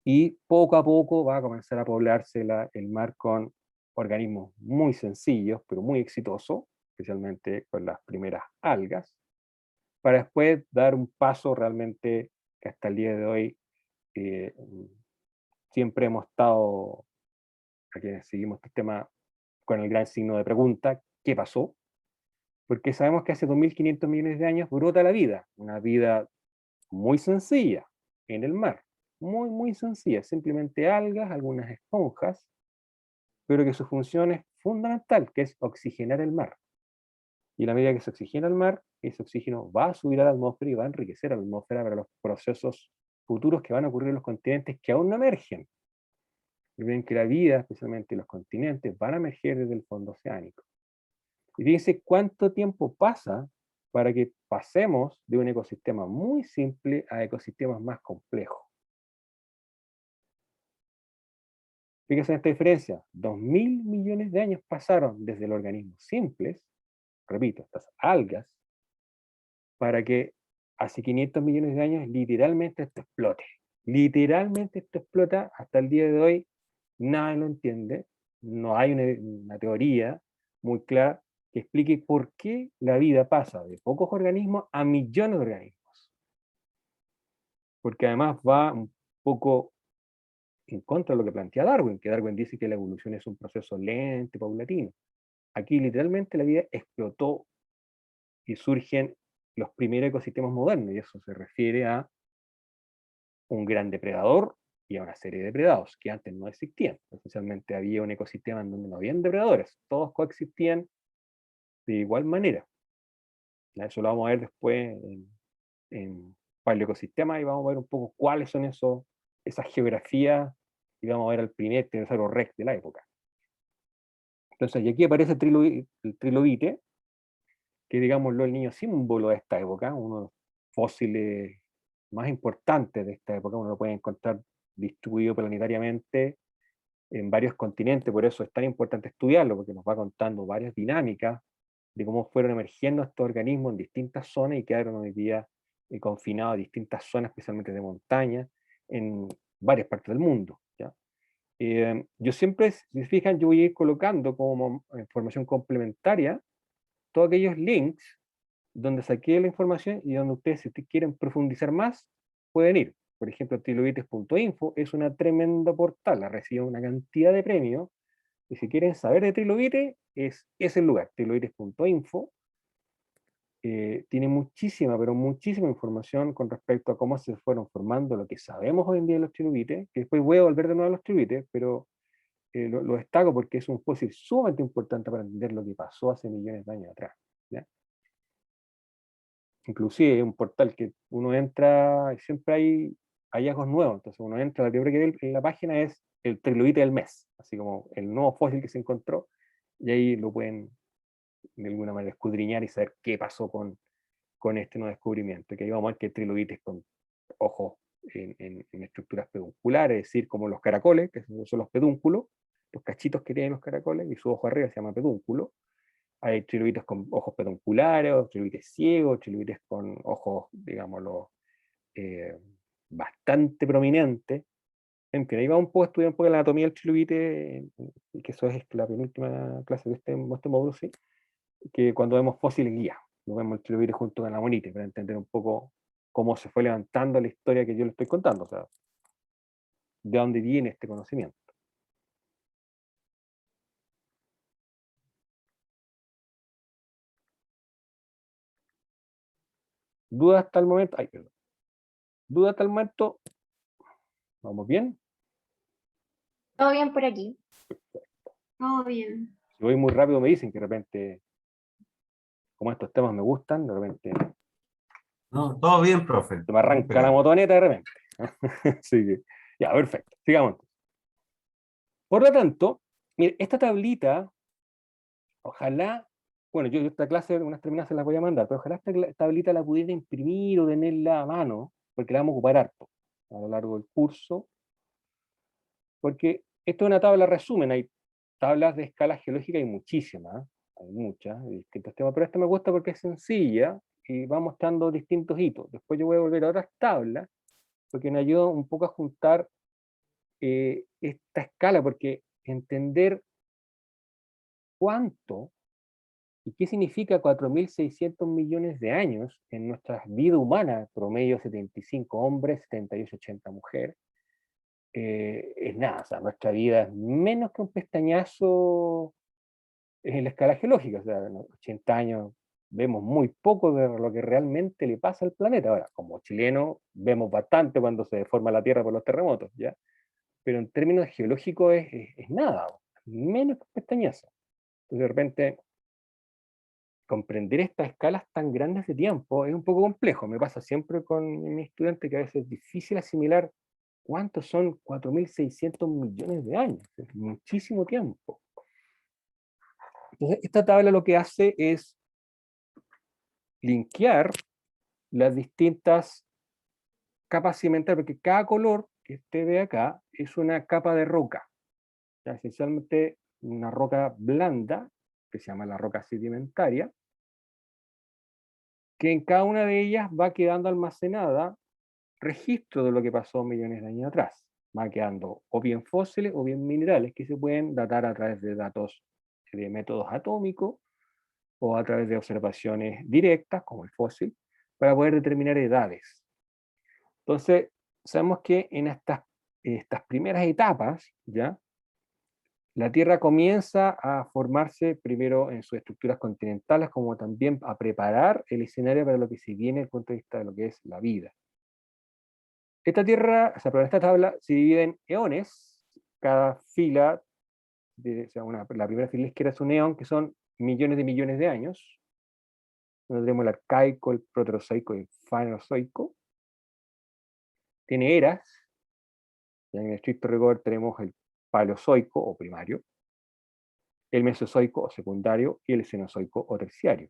y poco a poco va a comenzar a poblarse el mar con organismos muy sencillos, pero muy exitosos, especialmente con las primeras algas, para después dar un paso realmente que hasta el día de hoy eh, siempre hemos estado, a quienes seguimos este tema, con el gran signo de pregunta, ¿qué pasó? Porque sabemos que hace 2.500 millones de años brota la vida, una vida muy sencilla en el mar, muy, muy sencilla, simplemente algas, algunas esponjas, pero que su función es fundamental, que es oxigenar el mar. Y a la medida que se oxigena el mar, ese oxígeno va a subir a la atmósfera y va a enriquecer a la atmósfera para los procesos futuros que van a ocurrir en los continentes que aún no emergen. Y ven que la vida, especialmente los continentes, van a emerger desde el fondo oceánico. Y fíjense cuánto tiempo pasa para que pasemos de un ecosistema muy simple a ecosistemas más complejos. Fíjense en esta diferencia, 2.000 millones de años pasaron desde los organismos simples, repito, estas algas, para que hace 500 millones de años literalmente esto explote. Literalmente esto explota. Hasta el día de hoy nadie lo entiende, no hay una teoría muy clara que explique por qué la vida pasa de pocos organismos a millones de organismos. Porque además va un poco en contra de lo que plantea Darwin, que Darwin dice que la evolución es un proceso lento y paulatino. Aquí literalmente la vida explotó y surgen los primeros ecosistemas modernos, y eso se refiere a un gran depredador y a una serie de depredados que antes no existían. Esencialmente había un ecosistema en donde no habían depredadores, todos coexistían de igual manera. Eso lo vamos a ver después en paleoecosistemas, y vamos a ver un poco cuáles son esas geografías, y vamos a ver al primer tiranosaurio rex de la época. Entonces, y aquí aparece el trilobite, que digámoslo el niño símbolo de esta época, uno de los fósiles más importantes de esta época. Uno lo puede encontrar distribuido planetariamente en varios continentes, por eso es tan importante estudiarlo, porque nos va contando varias dinámicas de cómo fueron emergiendo estos organismos en distintas zonas y quedaron hoy día confinados a distintas zonas, especialmente de montaña, en varias partes del mundo, ¿ya? Yo siempre, si se fijan, yo voy a ir colocando como información complementaria todos aquellos links donde saqué la información y donde ustedes, si quieren profundizar más, pueden ir. Por ejemplo, trilobites.info es una tremenda portal, ha recibido una cantidad de premios, y si quieren saber de Trilobite, es el lugar, trilobites.info. Tiene muchísima, pero muchísima información con respecto a cómo se fueron formando lo que sabemos hoy en día de los trilobites, que después voy a volver de nuevo a los trilobites, pero lo destaco porque es un fósil sumamente importante para entender lo que pasó hace millones de años atrás, ¿ya? Inclusive es un portal que uno entra y siempre hay hallazgos nuevos, entonces uno entra, la primera que ve en la página es el trilobite del mes, así como el nuevo fósil que se encontró, y ahí lo pueden de alguna manera escudriñar y saber qué pasó con este nuevo descubrimiento, que ahí vamos a ver que trilobites con ojos en estructuras pedunculares, es decir, como los caracoles, que son los pedúnculos, los cachitos que tienen los caracoles, y su ojo arriba se llama pedúnculo. Hay trilobites con ojos pedunculares, trilobites ciegos, trilobites con ojos, digámoslo, bastante prominentes. En fin, ahí va un poco a estudiar un poco la anatomía del trilobite, que eso es la penúltima clase de este módulo, sí, que cuando vemos fósiles guía, lo vemos el trilobite junto con la monite, para entender un poco cómo se fue levantando la historia que yo le estoy contando, o sea, de dónde viene este conocimiento. ¿Dudas hasta el momento? Ay, perdón. ¿Dudas hasta el momento? ¿Vamos bien? Todo bien por aquí. Todo bien. Si voy muy rápido me dicen que de repente, como estos temas me gustan, de repente No, todo bien, profe. se me arranca la motoneta de repente. Así que, ya, perfecto. Sigamos. Por lo tanto, mire, esta tablita, ojalá, bueno, yo esta clase, unas terminadas se las voy a mandar, pero ojalá esta tablita la pudiera imprimir o tenerla a mano, porque la vamos a ocupar harto a lo largo del curso, porque esto es una tabla resumen, hay tablas de escala geológica, hay muchísimas, hay muchas, de distintos temas, pero esta me gusta porque es sencilla y va mostrando distintos hitos. Después yo voy a volver a otras tablas, porque me ayuda un poco a juntar esta escala, porque entender cuánto y qué significa 4.600 millones de años en nuestra vida humana, promedio 75 hombres, 78, 80 mujeres, es nada, o sea, nuestra vida es menos que un pestañazo en la escala geológica, o sea, en 80 años vemos muy poco de lo que realmente le pasa al planeta. Ahora, como chilenos, vemos bastante cuando se deforma la Tierra por los terremotos, ¿ya? Pero en términos geológicos es nada, menos que un pestañazo. Entonces, de repente, comprender estas escalas tan grandes de tiempo es un poco complejo. Me pasa siempre con mis estudiantes que a veces es difícil asimilar cuántos son 4.600 millones de años. Es muchísimo tiempo. Entonces, esta tabla lo que hace es linkear las distintas capas sedimentarias, porque cada color que usted ve acá es una capa de roca. O sea, esencialmente una roca blanda, que se llama la roca sedimentaria, que en cada una de ellas va quedando almacenada registro de lo que pasó millones de años atrás. Va quedando o bien fósiles o bien minerales que se pueden datar a través de datos de métodos atómicos o a través de observaciones directas, como el fósil, para poder determinar edades. Entonces, sabemos que en estas primeras etapas, ¿ya? La Tierra comienza a formarse primero en sus estructuras continentales, como también a preparar el escenario para lo que se viene desde el punto de vista de lo que es la vida. Esta Tierra, o sea, pero esta tabla se divide en eones, cada fila, o sea, la primera fila izquierda es un eón, que son millones de años. Donde tenemos el arcaico, el proterozoico y el fanerozoico. Tiene eras, y en el estricto rigor tenemos el paleozoico o primario, el mesozoico o secundario y el cenozoico o terciario.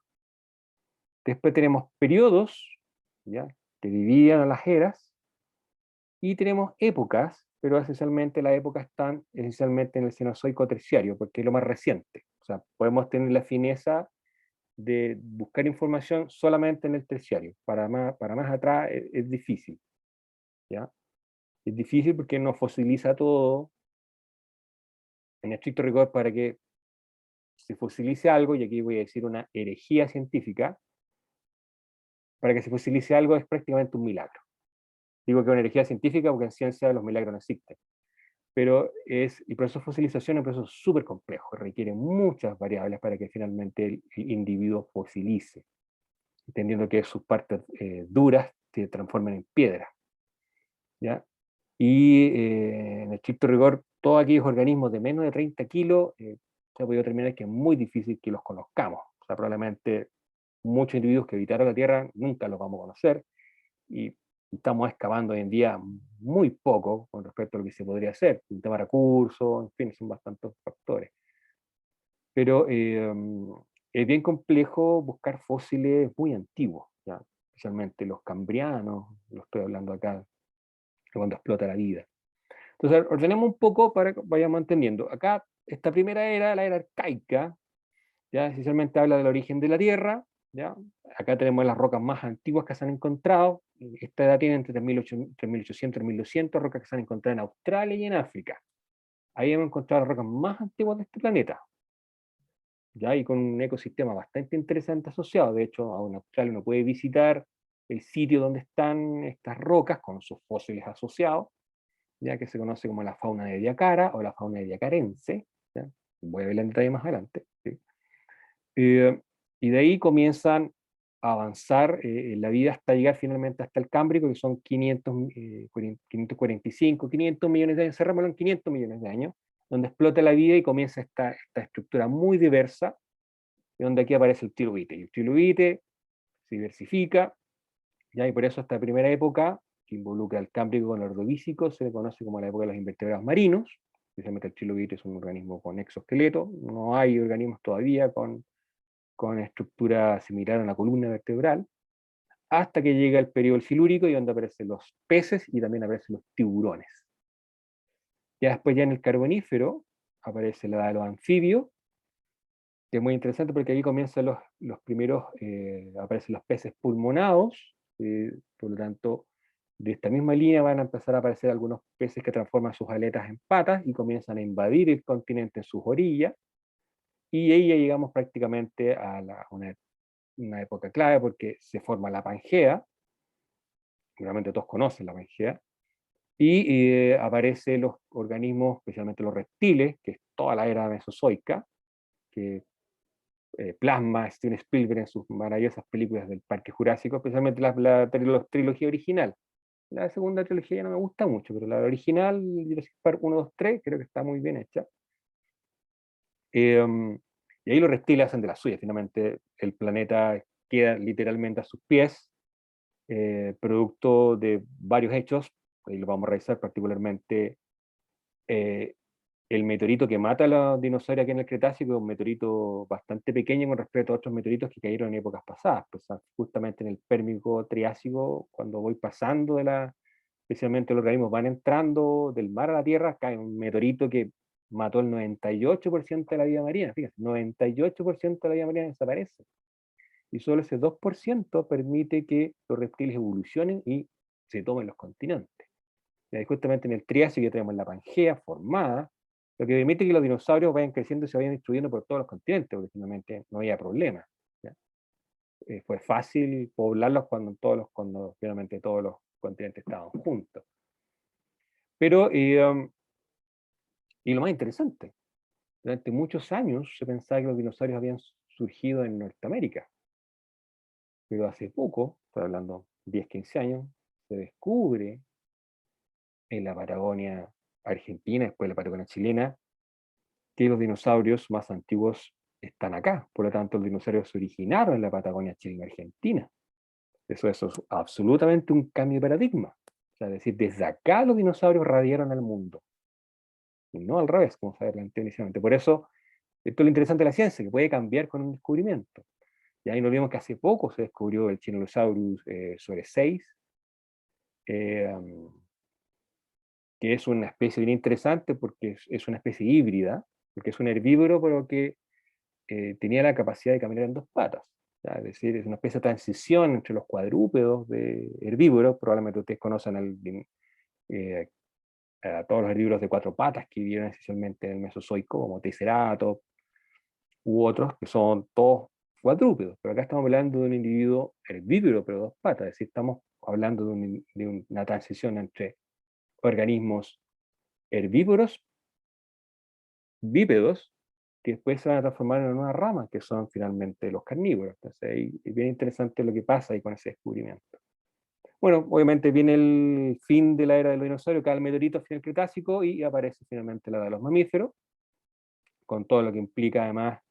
Después tenemos periodos, ¿ya?, que dividían a las eras, y tenemos épocas, pero esencialmente las épocas están esencialmente en el cenozoico terciario, porque es lo más reciente. O sea, podemos tener la fineza de buscar información solamente en el terciario. Para más atrás es difícil, ¿ya? Es difícil porque no fosiliza todo. En estricto rigor, para que se fosilice algo, y aquí voy a decir una herejía científica, para que se fosilice algo es prácticamente un milagro. Digo que es una herejía científica porque en ciencia los milagros no existen. Pero el proceso de fosilización es un proceso súper complejo, requiere muchas variables para que finalmente el individuo fosilice, entendiendo que sus partes duras se transformen en piedra, ¿ya? Y en estricto rigor, todos aquellos organismos de menos de 30 kilos, se ha podido determinar que es muy difícil que los conozcamos. O sea, probablemente muchos individuos que habitaron la Tierra nunca los vamos a conocer, y estamos excavando hoy en día muy poco con respecto a lo que se podría hacer, el tema de recursos, en fin, son bastantes factores. Pero es bien complejo buscar fósiles muy antiguos, ¿ya? Especialmente los cambrianos, lo estoy hablando acá, cuando explota la vida. Entonces, ordenemos un poco para que vayamos entendiendo. Acá, esta primera era, la era arcaica, ¿ya? Esencialmente habla del origen de la Tierra, ¿ya? Acá tenemos las rocas más antiguas que se han encontrado. Esta edad tiene entre 1800 y 1200 rocas que se han encontrado en Australia y en África. Ahí hemos encontrado las rocas más antiguas de este planeta, ¿ya? Y con un ecosistema bastante interesante asociado. De hecho, a Australia uno puede visitar el sitio donde están estas rocas con sus fósiles asociados, ya que se conoce como la fauna de Diacara o la fauna de Diacarense, ¿ya? Voy a verla en detalle más adelante, ¿sí? Y de ahí comienzan a avanzar la vida hasta llegar finalmente hasta el Cámbrico, que son 545, 500 millones de años, cerrémoslo en 500 millones de años, donde explota la vida y comienza esta estructura muy diversa, y donde aquí aparece el trilobite. Y el trilobite se diversifica, ¿ya? Y por eso esta primera época, que involucra el Cámbrico con el Ordovícico, se le conoce como la época de los invertebrados marinos. Precisamente el trilobite es un organismo con exoesqueleto, no hay organismos todavía con estructura similar a una columna vertebral, hasta que llega el periodo silúrico, y donde aparecen los peces y también aparecen los tiburones. Ya después, ya en el Carbonífero, aparece la edad de los anfibios, que es muy interesante porque aquí comienzan los primeros, aparecen los peces pulmonados, por lo tanto, de esta misma línea van a empezar a aparecer algunos peces que transforman sus aletas en patas y comienzan a invadir el continente en sus orillas, y ahí ya llegamos prácticamente a una época clave porque se forma la Pangea, seguramente todos conocen la Pangea, y aparecen los organismos, especialmente los reptiles, que es toda la era mesozoica, que plasma Steven Spielberg en sus maravillosas películas del Parque Jurásico, especialmente la trilogía original. La segunda trilogía ya no me gusta mucho, pero la original, Jurassic Park 1, 2, 3, creo que está muy bien hecha. Y ahí los reptiles hacen de las suyas, finalmente el planeta queda literalmente a sus pies, producto de varios hechos, y lo vamos a revisar particularmente el meteorito que mata a los dinosaurios aquí en el Cretácico, es un meteorito bastante pequeño con respecto a otros meteoritos que cayeron en épocas pasadas, pues justamente en el Pérmico Triásico, cuando voy pasando especialmente los organismos van entrando del mar a la Tierra, cae un meteorito que mató el 98% de la vida marina, fíjense, 98% de la vida marina desaparece. Y solo ese 2% permite que los reptiles evolucionen y se tomen los continentes. Y ahí justamente en el Triásico ya tenemos la Pangea formada, lo que permite que los dinosaurios vayan creciendo y se vayan distribuyendo por todos los continentes, porque finalmente no había problema, ¿ya? Fue fácil poblarlos cuando finalmente todos los continentes estaban juntos. Pero, y lo más interesante, durante muchos años se pensaba que los dinosaurios habían surgido en Norteamérica, pero hace poco, estoy hablando 10, 15 años, se descubre en la Patagonia argentina, después la Patagonia chilena, que los dinosaurios más antiguos están acá. Por lo tanto, los dinosaurios se originaron en la Patagonia chilena argentina. Eso es absolutamente un cambio de paradigma. O sea, es decir, desde acá los dinosaurios radiaron al mundo. Y no al revés, como se planteó inicialmente. Por eso, esto es lo interesante de la ciencia, que puede cambiar con un descubrimiento. Y ahí nos vimos que hace poco se descubrió el Chinolosaurus Sueres que es una especie bien interesante porque es una especie híbrida, porque es un herbívoro, pero que tenía la capacidad de caminar en dos patas. ¿Ya? Es decir, es una especie de transición entre los cuadrúpedos de herbívoros, probablemente ustedes conocen a todos los herbívoros de 4 patas que vivieron esencialmente en el Mesozoico, como Triceratops, u otros que son todos cuadrúpedos, pero acá estamos hablando de un individuo herbívoro, pero 2 patas, es decir, estamos hablando de una transición entre organismos herbívoros, bípedos, que después se van a transformar en una rama, que son finalmente los carnívoros. Entonces ahí es bien interesante lo que pasa ahí con ese descubrimiento. Bueno, obviamente viene el fin de la era de los dinosaurios, cae el meteorito al final del Cretácico y aparece finalmente la de los mamíferos, con todo lo que implica además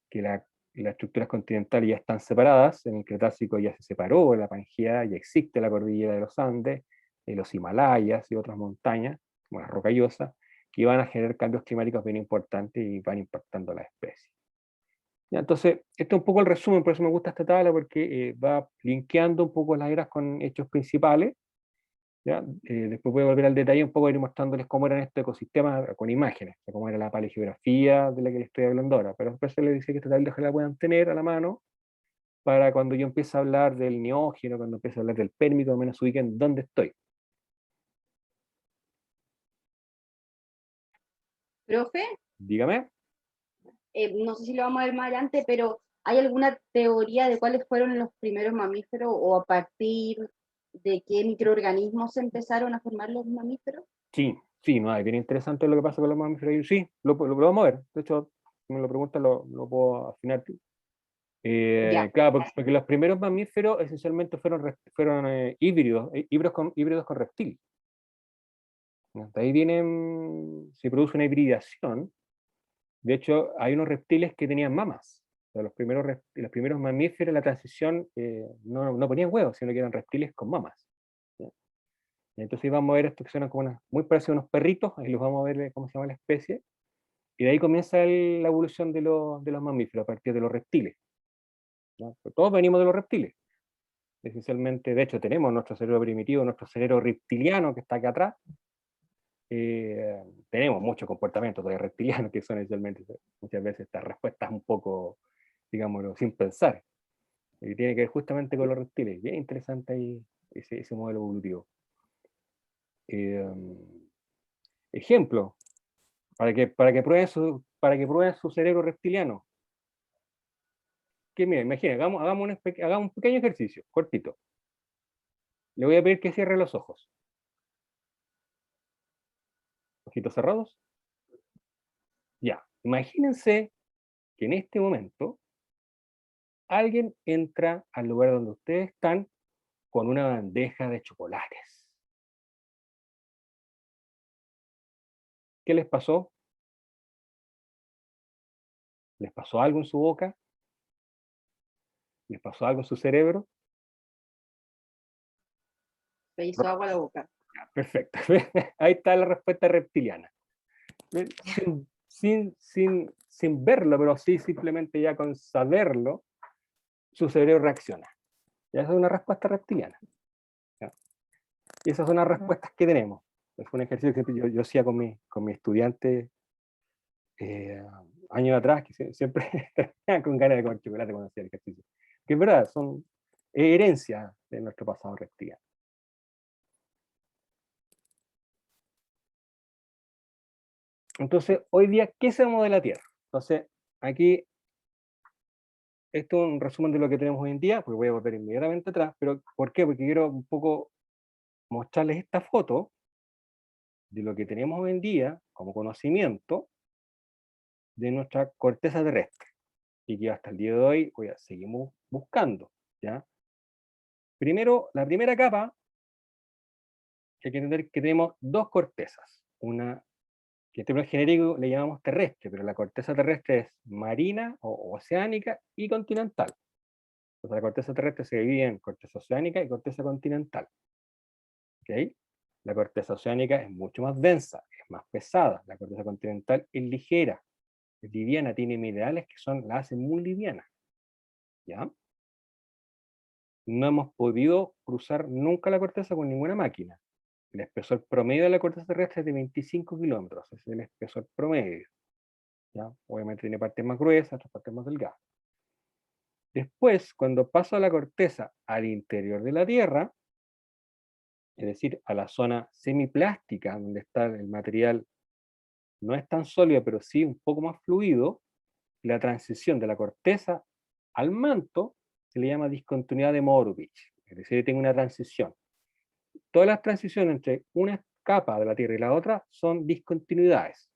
que las estructuras continentales ya están separadas. En el Cretácico ya se separó la Pangea, ya existe la cordillera de los Andes, los Himalayas y otras montañas, como las rocallosas, que van a generar cambios climáticos bien importantes y van impactando a las especies. Ya, entonces, este es un poco el resumen, por eso me gusta esta tabla, porque va linkeando un poco las eras con hechos principales. ¿Ya? Después voy a volver al detalle un poco, ir mostrándoles cómo eran estos ecosistemas con imágenes, o cómo era la paleogeografía de la que les estoy hablando ahora. Pero después se les dice que esta tabla la puedan tener a la mano, para cuando yo empiece a hablar del Neógeno, cuando empiece a hablar del Pérmico, al menos ubiquen dónde estoy. Profe, Dígame. no sé si lo vamos a ver más adelante, pero ¿hay alguna teoría de cuáles fueron los primeros mamíferos o a partir de qué microorganismos se empezaron a formar los mamíferos? Sí, sí, no, es bien interesante lo que pasa con los mamíferos. Sí, lo vamos a ver. De hecho, si me lo preguntan, lo puedo afinar. Ya. Claro, porque los primeros mamíferos esencialmente fueron híbridos con reptiles. De ahí se produce una hibridación. De hecho, hay unos reptiles que tenían mamas. O sea, los primeros mamíferos, la transición, no ponían huevos, sino que eran reptiles con mamas. ¿Ya? Y entonces vamos a ver estos que son como muy parecidos a unos perritos, ahí los vamos a ver cómo se llama la especie. Y de ahí comienza la evolución de los mamíferos, a partir de los reptiles. ¿Ya? Todos venimos de los reptiles. Esencialmente, de hecho, tenemos nuestro cerebro primitivo, nuestro cerebro reptiliano que está acá atrás. Tenemos muchos comportamientos todavía reptilianos que son esencialmente muchas veces estas respuestas un poco, digámoslo, sin pensar. Y tiene que ver justamente con los reptiles. Bien interesante ahí ese modelo evolutivo. Ejemplo, para que prueben su cerebro reptiliano. Que mira, imaginen, hagamos un pequeño ejercicio, cortito. Le voy a pedir que cierre los ojos. Ojitos cerrados. Ya, imagínense que en este momento alguien entra al lugar donde ustedes están con una bandeja de chocolates. ¿Qué les pasó? ¿Les pasó algo en su boca? ¿Les pasó algo en su cerebro? Se hizo agua a la boca. Ya, perfecto. Ahí está la respuesta reptiliana. Sin verlo, pero sí simplemente ya con saberlo, su cerebro reacciona. Y esa es una respuesta reptiliana. ¿Ya? Y esas son las respuestas que tenemos. Es un ejercicio que yo hacía con mi estudiante años atrás, que siempre con ganas de comer chocolate cuando hacía el ejercicio. Que es verdad, son herencia de nuestro pasado reptiliano. Entonces, hoy día, ¿qué sabemos de la Tierra? Entonces, aquí, esto es un resumen de lo que tenemos hoy en día, porque voy a volver inmediatamente atrás, pero ¿por qué? Porque quiero un poco mostrarles esta foto de lo que tenemos hoy en día como conocimiento de nuestra corteza terrestre, y que hasta el día de hoy seguimos buscando, ¿ya? Primero, la primera capa, que hay que entender que tenemos dos cortezas, una que en términos genéricos le llamamos terrestre, pero la corteza terrestre es marina o oceánica y continental. Entonces la corteza terrestre se divide en corteza oceánica y corteza continental. ¿Okay? La corteza oceánica es mucho más densa, es más pesada. La corteza continental es ligera, es liviana, tiene minerales que la hacen muy liviana. ¿Ya? No hemos podido cruzar nunca la corteza con ninguna máquina. El espesor promedio de la corteza terrestre es de 25 kilómetros, ese es el espesor promedio. ¿Ya? Obviamente tiene partes más gruesas, otras partes más delgadas. Después, cuando pasa la corteza al interior de la Tierra, es decir, a la zona semiplástica, donde está el material, no es tan sólido, pero sí un poco más fluido, la transición de la corteza al manto se le llama discontinuidad de Morovich, es decir, tengo una transición. Todas las transiciones entre una capa de la Tierra y la otra son discontinuidades,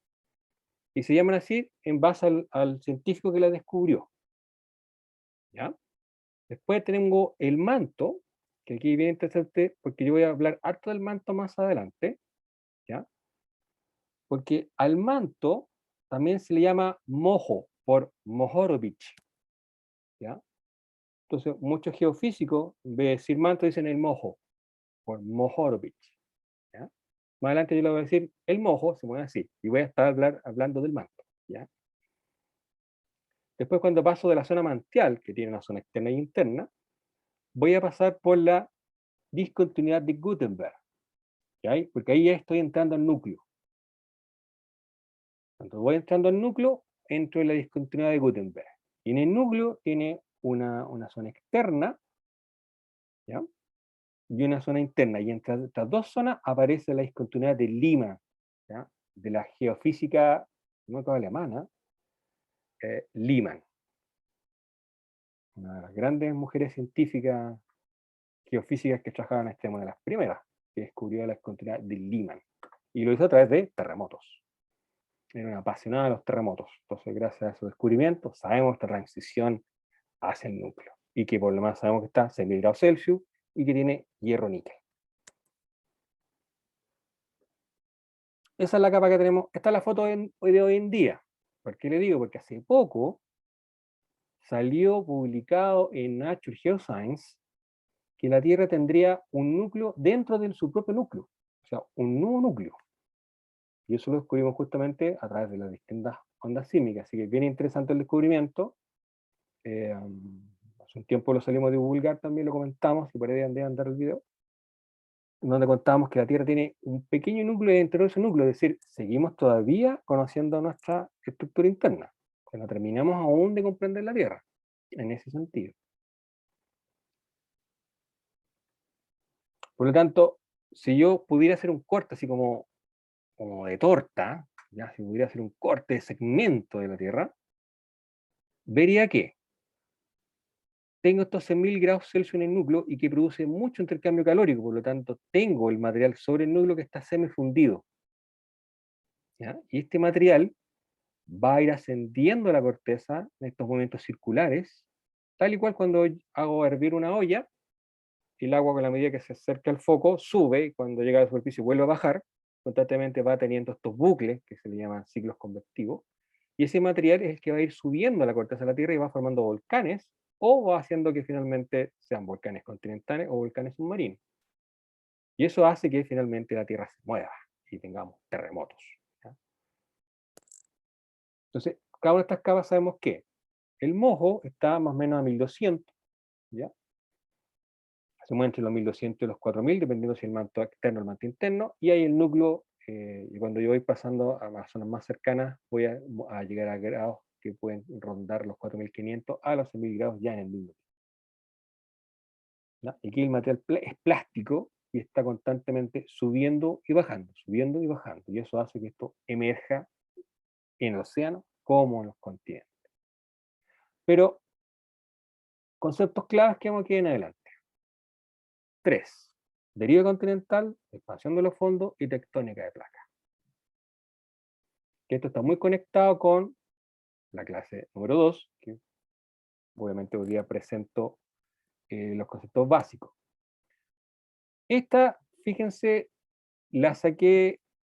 y se llaman así en base al científico que la descubrió. ¿Ya? Después tengo el manto, que aquí viene interesante, porque yo voy a hablar harto del manto más adelante, ¿ya? Porque al manto también se le llama mojo, por Mohorovich, ¿ya? Entonces, muchos geofísicos, en vez de decir manto, dicen el mojo, por Mohorovich, ¿ya? Más adelante yo le voy a decir, el mojo se mueve así, y voy a estar hablando del manto, ¿ya? Después, cuando paso de la zona mantial, que tiene una zona externa e interna, voy a pasar por la discontinuidad de Gutenberg, ¿ya? Porque ahí ya estoy entrando al núcleo. Cuando voy entrando al núcleo, entro en la discontinuidad de Gutenberg. Y en el núcleo tiene una zona externa, ¿ya? Y una zona interna. Y entre estas dos zonas aparece la discontinuidad de Lima, ¿ya? De la geofísica, no toda alemana, Liman. Una de las grandes mujeres científicas geofísicas que trabajaban en este tema, de las primeras, que descubrió la discontinuidad de Liman. Y lo hizo a través de terremotos. Era una apasionada de los terremotos. Entonces, gracias a su descubrimiento, sabemos esta transición hacia el núcleo. Y que por lo menos sabemos que está a 6.000 grados Celsius y que tiene hierro níquel. Esa es la capa que tenemos. Esta es la foto de hoy en día. ¿Por qué le digo? Porque hace poco salió publicado en Nature Geoscience que la Tierra tendría un núcleo dentro de su propio núcleo. O sea, un nuevo núcleo. Y eso lo descubrimos justamente a través de las distintas ondas sísmicas. Así que es bien interesante el descubrimiento. Hace un tiempo lo salimos a divulgar también, lo comentamos, y por ahí debe andar el video, donde contábamos que la Tierra tiene un pequeño núcleo dentro de ese núcleo, es decir, seguimos todavía conociendo nuestra estructura interna, que no terminamos aún de comprender la Tierra, en ese sentido. Por lo tanto, si yo pudiera hacer un corte así como de torta, ya, si pudiera hacer un corte de segmento de la Tierra, vería que tengo estos 6.000 grados Celsius en el núcleo y que produce mucho intercambio calórico, por lo tanto tengo el material sobre el núcleo que está semifundido, ¿ya? Y este material va a ir ascendiendo a la corteza en estos movimientos circulares, tal y cual cuando hago hervir una olla, el agua con la medida que se acerca al foco sube, y cuando llega a la superficie vuelve a bajar, constantemente va teniendo estos bucles, que se le llaman ciclos convectivos, y ese material es el que va a ir subiendo a la corteza de la Tierra y va formando volcanes, o va haciendo que finalmente sean volcanes continentales o volcanes submarinos. Y eso hace que finalmente la Tierra se mueva y tengamos terremotos, ¿ya? Entonces, cada una de estas capas sabemos que el mojo está más o menos a 1200, ¿ya? Se mueve entre los 1200 y los 4000, dependiendo si el manto externo o el manto interno, y hay el núcleo, y cuando yo voy pasando a las zonas más cercanas, voy a llegar a grados que pueden rondar los 4500 a los 6000 grados ya en el núcleo. ¿Ya? Y aquí el material es plástico y está constantemente subiendo y bajando, y eso hace que esto emerja en el océano como en los continentes. Pero, conceptos claves que vamos aquí en adelante. 3. Deriva continental, expansión de los fondos y tectónica de placas. Que esto está muy conectado con la clase número 2, que obviamente hoy día presento los conceptos básicos. Esta, fíjense, la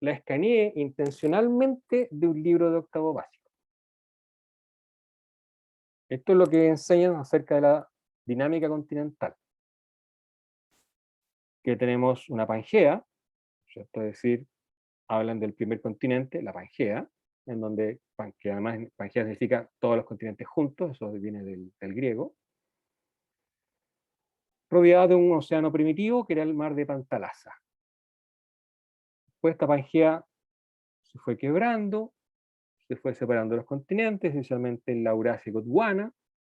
escaneé intencionalmente de un libro de octavo básico. Esto es lo que enseñan acerca de la dinámica continental. Que tenemos una Pangea, ¿cierto? Es decir, hablan del primer continente, la Pangea, en donde, que además Pangea significa todos los continentes juntos, eso viene del griego, rodeada de un océano primitivo que era el mar de Pantalasa. Después esta Pangea se fue quebrando, se fue separando de los continentes, esencialmente en la Eurasia y Gondwana.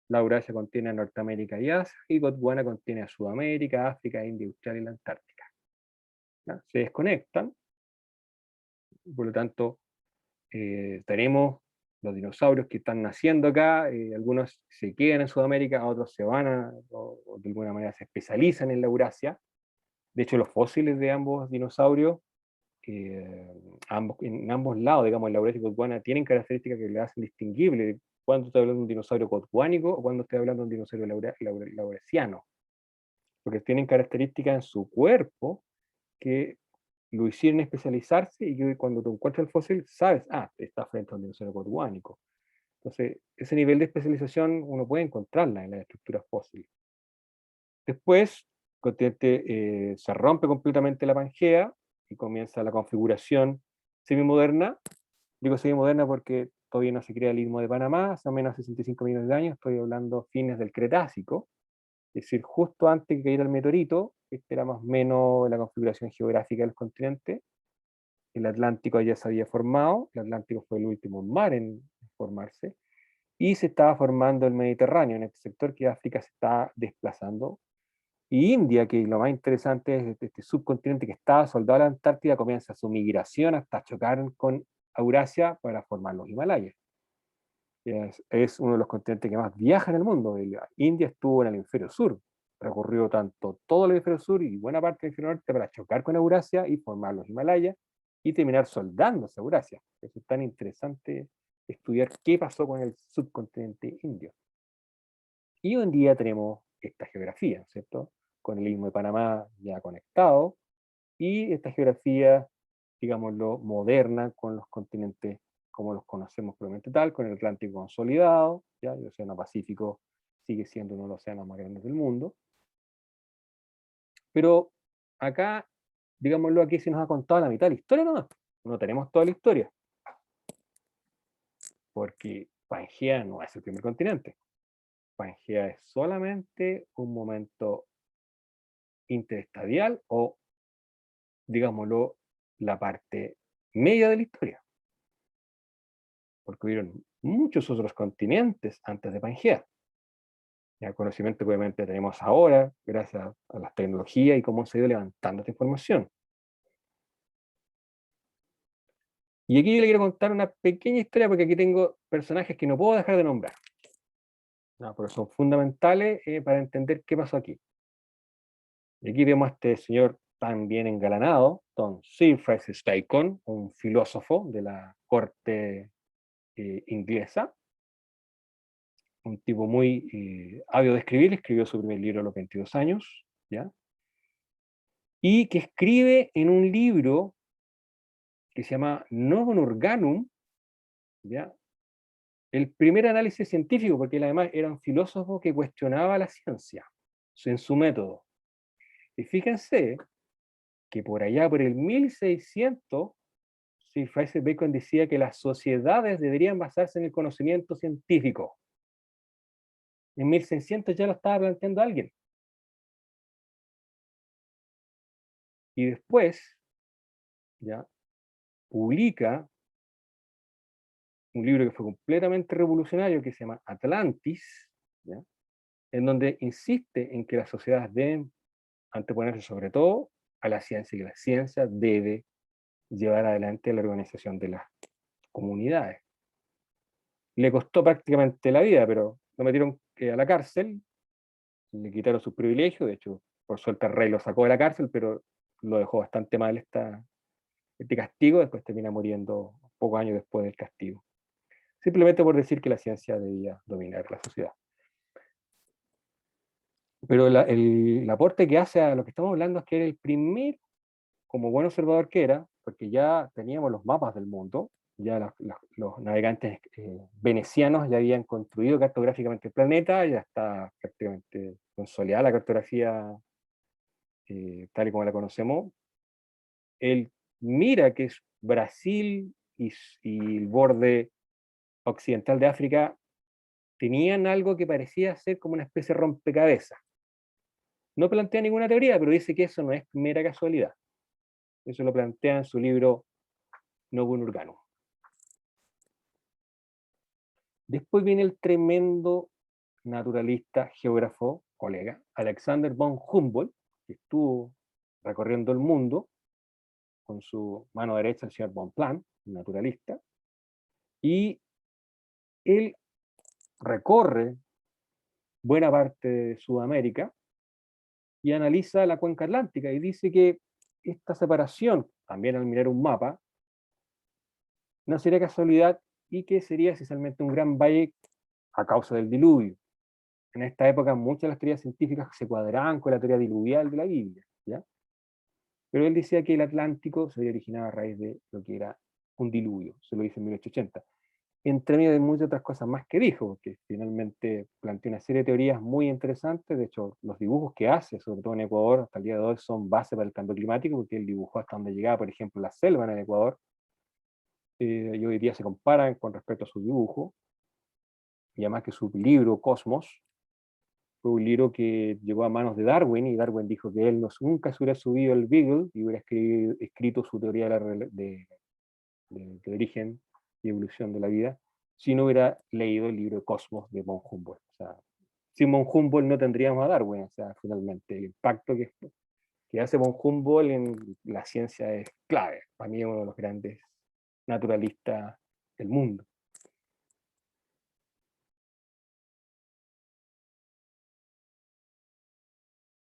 La Eurasia contiene a Norteamérica y Asia, y Gondwana contiene a Sudamérica, África, India, Australia y la Antártica. ¿ya? Se desconectan, por lo tanto, tenemos los dinosaurios que están naciendo acá, algunos se quedan en Sudamérica, otros se van o de alguna manera se especializan en la Eurasia. De hecho, los fósiles de ambos dinosaurios, en ambos lados, digamos, en la Eurasia y Gondwana, tienen características que le hacen distinguible cuando estoy hablando de un dinosaurio gondwánico o cuando estoy hablando de un dinosaurio laurasiano, porque tienen características en su cuerpo que lo hicieron especializarse y que cuando te encuentras el fósil sabes, está frente a un dinosaurio gondwánico. Entonces, ese nivel de especialización uno puede encontrarla en las estructuras fósiles. Después, el continente se rompe completamente la Pangea y comienza la configuración semimoderna. Digo semimoderna porque todavía no se crea el Istmo de Panamá, hace menos de 65 millones de años, estoy hablando fines del Cretácico, es decir, justo antes que cayera el meteorito. Esta era más o menos la configuración geográfica del continente. El Atlántico ya se había formado, el Atlántico fue el último mar en formarse, y se estaba formando el Mediterráneo, en este sector que África se está desplazando. Y India, que lo más interesante es este subcontinente que estaba soldado a la Antártida, comienza su migración hasta chocar con Eurasia para formar los Himalayas. Es uno de los continentes que más viaja en el mundo. India estuvo en el hemisferio sur, recorrió tanto todo el hemisferio sur y buena parte del hemisferio norte para chocar con Eurasia y formar los Himalayas y terminar soldándose a Eurasia. Eso es tan interesante estudiar qué pasó con el subcontinente indio. Y hoy en día tenemos esta geografía, ¿cierto? Con el Istmo de Panamá ya conectado, y esta geografía, digámoslo, moderna con los continentes como los conocemos probablemente tal, con el Atlántico consolidado, ¿ya? El Océano Pacífico sigue siendo uno de los océanos más grandes del mundo. Pero acá, digámoslo, aquí se nos ha contado la mitad de la historia nomás. No tenemos toda la historia. Porque Pangea no es el primer continente. Pangea es solamente un momento interestadial o, digámoslo, la parte media de la historia. Porque hubieron muchos otros continentes antes de Pangea. El conocimiento que obviamente tenemos ahora, gracias a las tecnologías y cómo se ha ido levantando esta información. Y aquí yo le quiero contar una pequeña historia, porque aquí tengo personajes que no puedo dejar de nombrar. No, pero son fundamentales para entender qué pasó aquí. Y aquí vemos a este señor tan bien engalanado, don Sir Francis Bacon, un filósofo de la corte inglesa, un tipo muy ávido de escribir, escribió su primer libro a los 22 años, ¿ya? Y que escribe en un libro que se llama Novum Organum, ¿ya? El primer análisis científico, porque él además era un filósofo que cuestionaba la ciencia en su método. Y fíjense que por allá, por el 1600, Sir Francis Bacon decía que las sociedades deberían basarse en el conocimiento científico. En 1600 ya lo estaba planteando alguien. Y después, ya, publica un libro que fue completamente revolucionario, que se llama Atlantis, ¿ya? En donde insiste en que las sociedades deben anteponerse sobre todo a la ciencia, y que la ciencia debe llevar adelante la organización de las comunidades. Le costó prácticamente la vida, pero lo metieron a la cárcel, le quitaron sus privilegios. De hecho, por suerte el rey lo sacó de la cárcel, pero lo dejó bastante mal este castigo. Después termina muriendo pocos años después del castigo, simplemente por decir que la ciencia debía dominar la sociedad. Pero el aporte que hace a lo que estamos hablando es que era el primer, como buen observador que era, porque ya teníamos los mapas del mundo, ya los navegantes venecianos ya habían construido cartográficamente el planeta, ya está prácticamente consolidada la cartografía tal y como la conocemos. Él mira que es Brasil y el borde occidental de África tenían algo que parecía ser como una especie de rompecabezas. No plantea ninguna teoría, pero dice que eso no es mera casualidad. Eso lo plantea en su libro Novum Organum. Después viene el tremendo naturalista, geógrafo, colega, Alexander von Humboldt, que estuvo recorriendo el mundo con su mano derecha el señor Bonpland, un naturalista, y él recorre buena parte de Sudamérica y analiza la cuenca atlántica y dice que esta separación, también al mirar un mapa, no sería casualidad y que sería esencialmente un gran valle a causa del diluvio. En esta época muchas de las teorías científicas se cuadraban con la teoría diluvial de la Biblia, ¿ya? Pero él decía que el Atlántico se había originado a raíz de lo que era un diluvio, se lo dice en 1880. Entre medio de muchas otras cosas más que dijo, porque finalmente planteó una serie de teorías muy interesantes. De hecho, los dibujos que hace, sobre todo en Ecuador, hasta el día de hoy, son base para el cambio climático, porque él dibujó hasta donde llegaba, por ejemplo, la selva en el Ecuador, y hoy día se comparan con respecto a su dibujo, y además que su libro, Cosmos, fue un libro que llegó a manos de Darwin, y Darwin dijo que él nunca se hubiera subido al Beagle y hubiera escrito su teoría de origen y evolución de la vida, si no hubiera leído el libro Cosmos de von Humboldt. O sea, sin von Humboldt no tendríamos a Darwin. O sea, finalmente el impacto que hace von Humboldt en la ciencia es clave. Para mí es uno de los grandes naturalistas del mundo.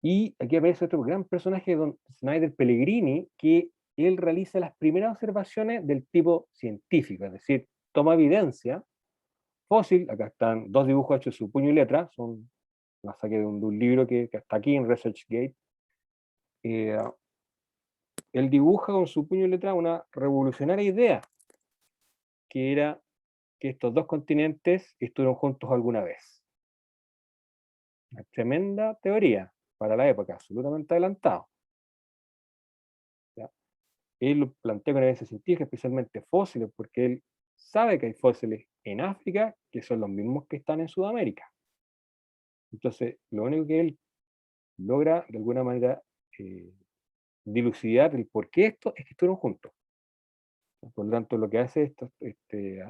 Y aquí aparece otro gran personaje, don Snyder Pellegrini, que él realiza las primeras observaciones del tipo científico, es decir, toma evidencia fósil. Acá están dos dibujos hechos en su puño y letra, son, la saqué de un libro que está aquí en ResearchGate. Él dibuja con su puño y letra una revolucionaria idea, que era que estos dos continentes estuvieron juntos alguna vez. Una tremenda teoría para la época, absolutamente adelantado. ¿Ya? Él lo plantea con evidencia científica, especialmente fósiles, porque él sabe que hay fósiles en África que son los mismos que están en Sudamérica. Entonces, lo único que él logra, de alguna manera, dilucidar el por qué esto es que estuvieron juntos. Por lo tanto, lo que hace este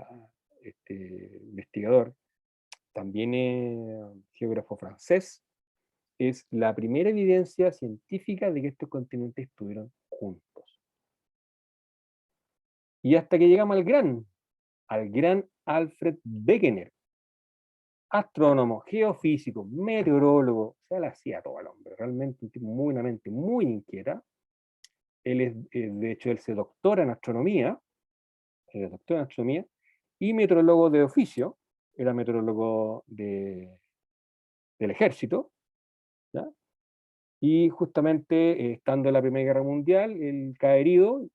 investigador, también geógrafo francés, es la primera evidencia científica de que estos continentes estuvieron juntos. Y hasta que llegamos al gran Alfred Wegener, astrónomo, geofísico, meteorólogo, o sea, le hacía todo al hombre, realmente un tipo una mente muy inquieta. Él de hecho, él se doctora en astronomía, y meteorólogo de oficio, era meteorólogo del ejército, ¿ya? Y justamente estando en la Primera Guerra Mundial, él cae herido,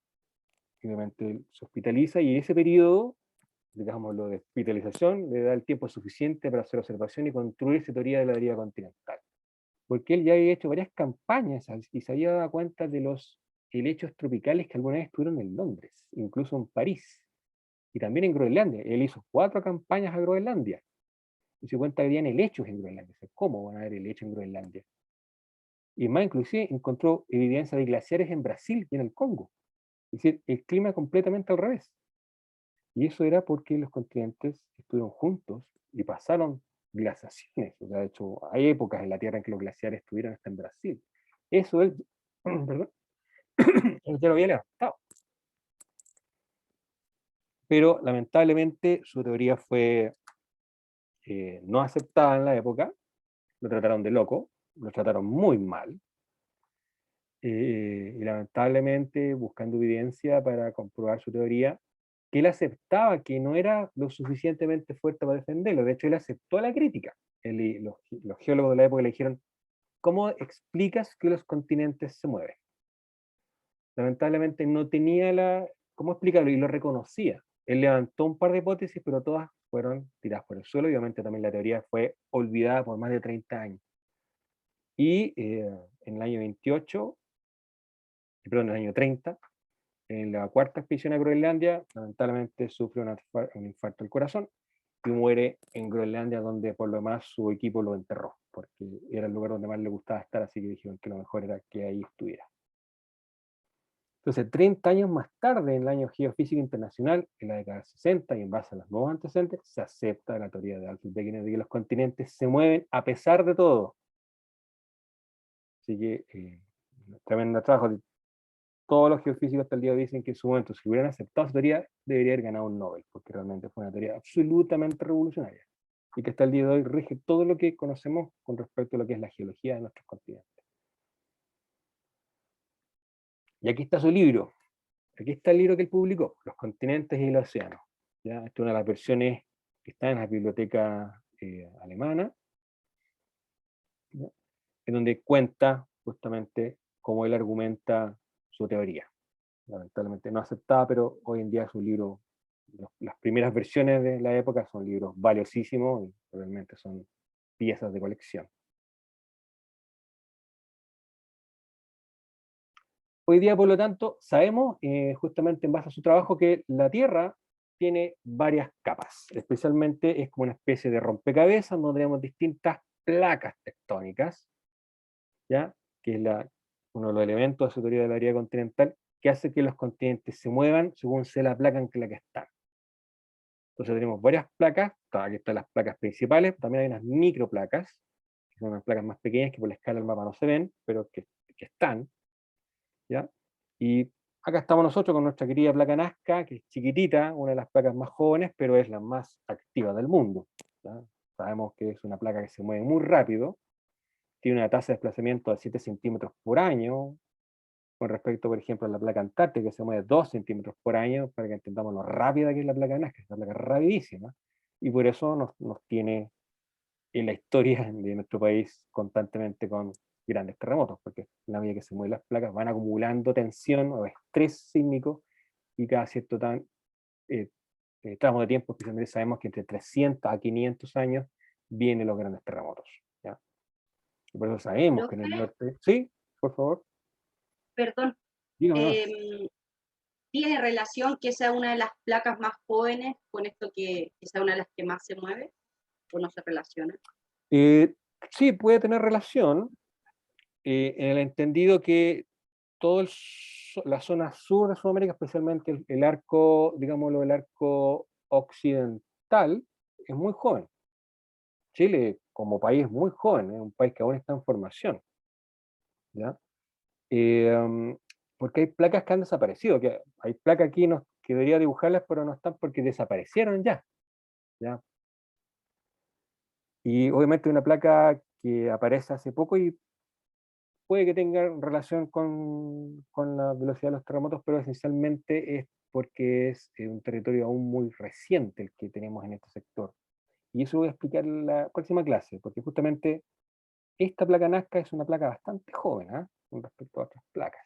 obviamente él se hospitaliza, y ese periodo, digámoslo, de hospitalización, le da el tiempo suficiente para hacer observación y construir esa teoría de la deriva continental. Porque él ya había hecho varias campañas y se había dado cuenta de los helechos tropicales que alguna vez estuvieron en Londres, incluso en París, y también en Groenlandia. Él hizo 4 campañas a Groenlandia, y se cuenta que habían helechos en Groenlandia. ¿Cómo van a haber helechos en Groenlandia? Y más, inclusive encontró evidencia de glaciares en Brasil y en el Congo. Es decir, el clima completamente al revés. Y eso era porque los continentes estuvieron juntos y pasaron glaciaciones. O sea, de hecho, hay épocas en la Tierra en que los glaciares estuvieron hasta en Brasil. Eso él, perdón, él ya lo había levantado. Pero lamentablemente su teoría fue no aceptada en la época. Lo trataron de loco, lo trataron muy mal. Y lamentablemente, buscando evidencia para comprobar su teoría, que él aceptaba que no era lo suficientemente fuerte para defenderlo. De hecho, él aceptó la crítica. Los geólogos de la época le dijeron, ¿cómo explicas que los continentes se mueven? Lamentablemente no tenía cómo explicarlo, y lo reconocía. Él levantó un par de hipótesis, pero todas fueron tiradas por el suelo. Obviamente también la teoría fue olvidada por más de 30 años. Y en el año 28, perdón, en el año 30, en la 4ª expedición a Groenlandia, lamentablemente sufre un infarto del corazón y muere en Groenlandia, donde por lo demás su equipo lo enterró, porque era el lugar donde más le gustaba estar, así que dijeron que lo mejor era que ahí estuviera. Entonces, 30 años más tarde, en el año Geofísica Internacional, en la década del 60, y en base a los nuevos antecedentes, se acepta la teoría de Alfred Wegener de que los continentes se mueven a pesar de todo. Así que, tremendo trabajo. todos los geofísicos hasta el día de hoy dicen que en su momento, si hubieran aceptado esa teoría, debería haber ganado un Nobel, porque realmente fue una teoría absolutamente revolucionaria, y que hasta el día de hoy rige todo lo que conocemos con respecto a lo que es la geología de nuestros continentes. Y aquí está su libro. Aquí está el libro que él publicó, Los continentes y el océano. ¿Ya? Esta es una de las versiones que está en la biblioteca alemana, ¿ya? En donde cuenta justamente cómo él argumenta su teoría. Lamentablemente no aceptada, pero hoy en día es un libro, las primeras versiones de la época son libros valiosísimos y realmente son piezas de colección. Hoy día, por lo tanto, sabemos, justamente en base a su trabajo, que la Tierra tiene varias capas. Especialmente es como una especie de rompecabezas donde tenemos distintas placas tectónicas, ¿ya? Que es uno de los elementos de su teoría de la área continental, que hace que los continentes se muevan según sea la placa en la que están. Entonces tenemos varias placas, aquí están las placas principales, también hay unas microplacas, que son unas placas más pequeñas que por la escala del mapa no se ven, pero que están, ¿ya? Y acá estamos nosotros con nuestra querida placa Nazca, que es chiquitita, una de las placas más jóvenes, pero es la más activa del mundo, ¿ya? Sabemos que es una placa que se mueve muy rápido, tiene una tasa de desplazamiento de 7 centímetros por año, con respecto, por ejemplo, a la placa Antártica, que se mueve 2 centímetros por año, para que entendamos lo rápida que es la placa Nazca, es una placa rapidísima, y por eso nos tiene en la historia de nuestro país constantemente con grandes terremotos, porque en la medida que se mueven las placas van acumulando tensión o estrés sísmico, y cada cierto tramo de tiempo, especialmente sabemos que entre 300 a 500 años vienen los grandes terremotos, ¿ya? Y por eso sabemos que en el norte... Sí, por favor. Perdón, Dígame. ¿tiene relación que sea una de las placas más jóvenes con esto que sea una de las que más se mueve? ¿O no se relaciona? Sí, puede tener relación, en el entendido que toda la zona sur de Sudamérica, especialmente el arco, digámoslo, el arco occidental, es muy joven. Chile, como país, es muy joven, es un país que aún está en formación, ¿ya? Porque hay placas que han desaparecido, que hay placas aquí que debería dibujarlas, pero no están porque desaparecieron ya, ¿ya? Y obviamente una placa que aparece hace poco y puede que tenga relación con la velocidad de los terremotos, pero esencialmente es porque es un territorio aún muy reciente el que tenemos en este sector. Y eso voy a explicar en la próxima clase, porque justamente esta placa Nazca es una placa bastante joven, ¿eh? Con respecto a otras placas.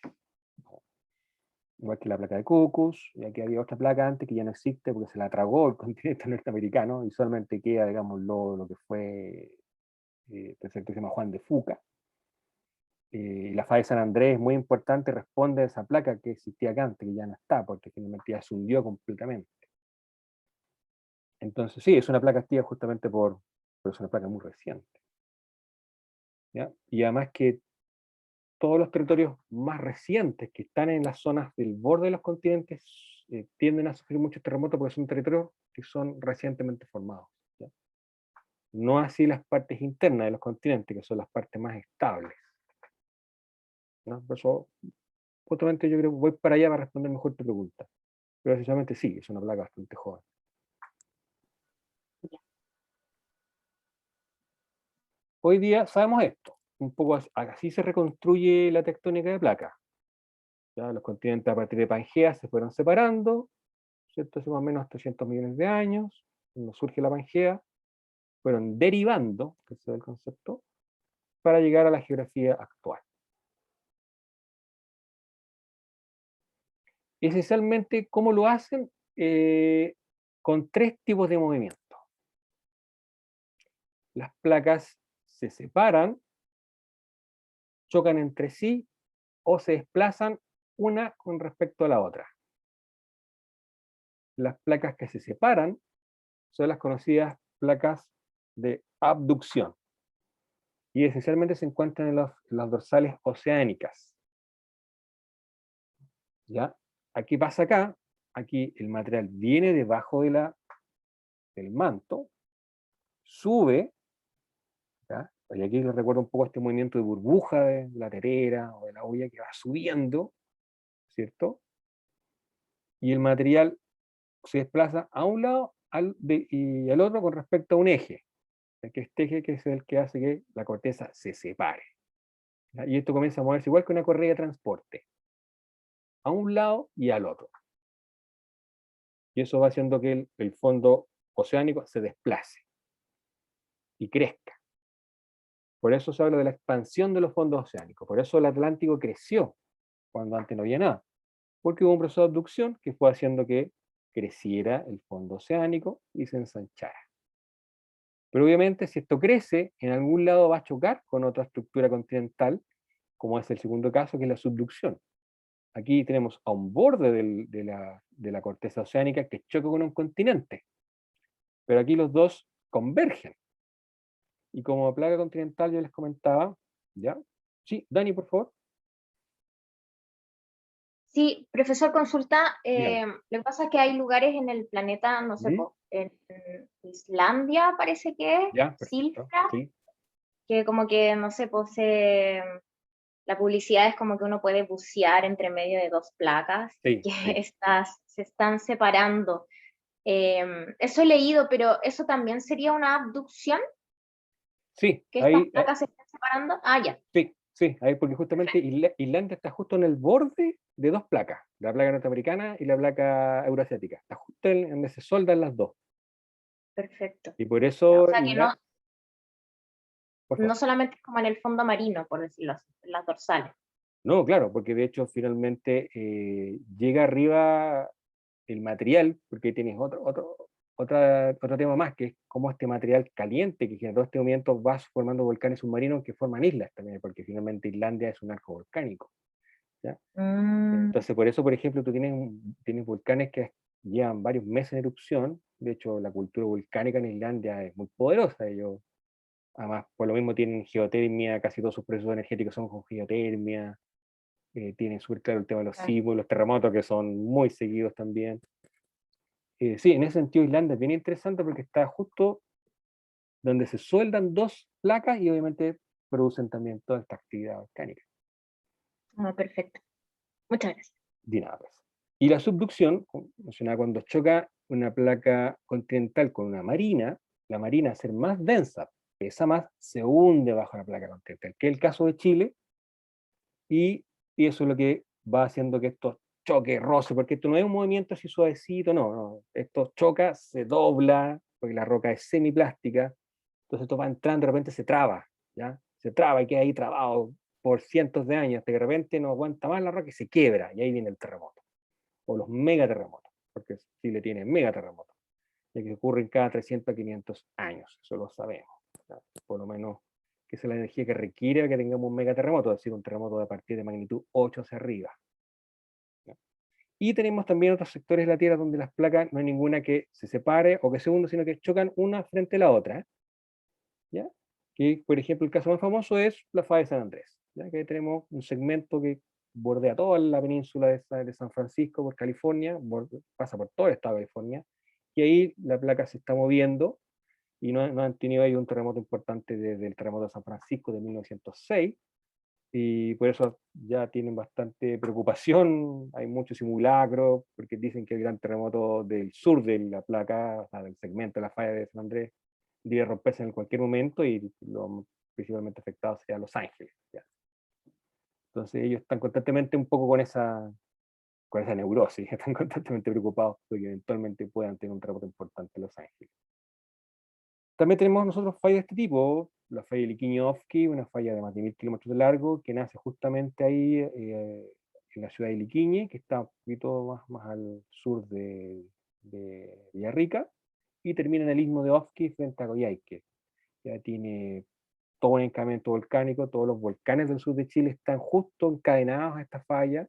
Igual que la placa de Cocos, y aquí había otra placa antes que ya no existe porque se la tragó el continente norteamericano y solamente queda, digamos, lo que fue el sector que se llama Juan de Fuca. La FA de San Andrés es muy importante, responde a esa placa que existía acá antes, que ya no está, porque finalmente ya se hundió completamente. Entonces sí, es una placa activa justamente pero es una placa muy reciente, ¿ya? Y además que todos los territorios más recientes que están en las zonas del borde de los continentes tienden a sufrir muchos terremotos porque son territorios que son recientemente formados, ¿ya? No así las partes internas de los continentes, que son las partes más estables, ¿no? Por eso, justamente yo creo que voy para allá para responder mejor tu pregunta. Pero precisamente sí, es una placa bastante joven. Hoy día sabemos esto, un poco así se reconstruye la tectónica de placas. Ya los continentes a partir de Pangea se fueron separando, ¿cierto? Hace más o menos 300 millones de años, cuando surge la Pangea, fueron derivando, que es el concepto, para llegar a la geografía actual. Esencialmente, ¿cómo lo hacen? Con 3 tipos de movimiento. Las placas se separan, chocan entre sí o se desplazan una con respecto a la otra. Las placas que se separan son las conocidas placas de abducción y esencialmente se encuentran en las dorsales oceánicas. ¿Ya? Aquí pasa acá, aquí el material viene debajo del manto, sube, ¿ya? Y aquí les recuerdo un poco este movimiento de burbuja de la terera o de la olla que va subiendo, ¿cierto? Y el material se desplaza a un lado y al otro con respecto a un eje, que este eje que es el que hace que la corteza se separe. ¿Ya? Y esto comienza a moverse igual que una correa de transporte, a un lado y al otro. Y eso va haciendo que el fondo oceánico se desplace y crezca. Por eso se habla de la expansión de los fondos oceánicos. Por eso el Atlántico creció cuando antes no había nada. Porque hubo un proceso de abducción que fue haciendo que creciera el fondo oceánico y se ensanchara. Pero obviamente si esto crece, en algún lado va a chocar con otra estructura continental, como es el segundo caso, que es la subducción. Aquí tenemos a un borde de la corteza oceánica que choca con un continente. Pero aquí los dos convergen. Y como placa continental yo les comentaba, ¿ya? Sí, Dani, por favor. Sí, profesor, consulta. Dígame. Lo que pasa es que hay lugares en el planeta, no sé, ¿Mm? en Islandia parece que es, Ya, perfecto. Silfra, Sí, que como que, no sé, pues la publicidad es como que uno puede bucear entre medio de dos placas y sí, que sí. se están separando. Eso he leído, pero ¿eso también sería una abducción? Sí, ¿Que estas ahí, placas se estén separando? Ah, ya. sí, sí, ahí porque justamente Islandia está justo en el borde de dos placas, la placa norteamericana y la placa euroasiática. Está justo en donde se soldan las dos. Perfecto. Y por Ya, o eso sea que no, por no favor. solamente es como en el fondo marino, por decirlo así, en las dorsales. No, claro, porque de hecho finalmente llega arriba el material, porque tienes otro tema más, que es cómo este material caliente que generó este movimiento va formando volcanes submarinos que forman islas también, porque finalmente Islandia es un arco volcánico. ¿Ya? Mm, Entonces, por eso, por ejemplo, tú tienes volcanes que llevan varios meses en erupción. De hecho, la cultura volcánica en Islandia es muy poderosa. Ellos, además, por lo mismo tienen geotermia, casi todos sus procesos energéticos son con geotermia. Tienen súper claro el tema de los claro. sismos, los terremotos, que son muy seguidos también. Sí, en ese sentido, Islandia es bien interesante porque está justo donde se sueldan dos placas y obviamente producen también toda esta actividad volcánica. Ah, perfecto. Muchas gracias. De nada, pues. Y la subducción, como mencionaba, cuando choca una placa continental con una marina, la marina, al ser más densa, pesa más, se hunde bajo la placa continental, que es el caso de Chile, y eso es lo que va haciendo que esto choque, roce, porque esto no es un movimiento así suavecito, no, esto choca, se dobla, porque la roca es semiplástica, entonces esto va entrando, de repente se traba, ¿ya? Se traba y queda ahí trabado por cientos de años, hasta que de repente no aguanta más la roca y se quiebra, y ahí viene el terremoto o los megaterremotos, porque Chile tiene megaterremotos, ya que ocurren cada 300 a 500 años, eso lo sabemos, ¿ya? Por lo menos que esa es la energía que requiere que tengamos un megaterremoto, es decir, un terremoto de partir de magnitud 8 hacia arriba. ¿Ya? Y tenemos también otros sectores de la Tierra donde las placas no hay ninguna que se separe o que se hunda, sino que chocan una frente a la otra, ¿ya? Que, por ejemplo, el caso más famoso es la falla de San Andrés, ¿ya? Que tenemos un segmento que bordea toda la península de San Francisco por California, pasa por todo el estado de California, y ahí la placa se está moviendo, y no han tenido ahí un terremoto importante desde el terremoto de San Francisco de 1906, y por eso ya tienen bastante preocupación, hay muchos simulacros, porque dicen que el gran terremoto del sur de la placa, o sea, del segmento de la falla de San Andrés, debe romperse en cualquier momento y lo principalmente afectado sería Los Ángeles. ¿Ya? Entonces ellos están constantemente un poco con esa neurosis, están constantemente preocupados porque eventualmente puedan tener un terremoto importante en Los Ángeles. También tenemos nosotros fallas de este tipo, la falla de Liquiñe-Ofqui, una falla de más de 1000 kilómetros de largo, que nace justamente ahí en la ciudad de Liquiñe, que está un poquito más al sur de Villarrica, y termina en el istmo de Ofqui frente a Coyhaique. Ya tiene todo un encadenamiento volcánico, todos los volcanes del sur de Chile están justo encadenados a esta falla,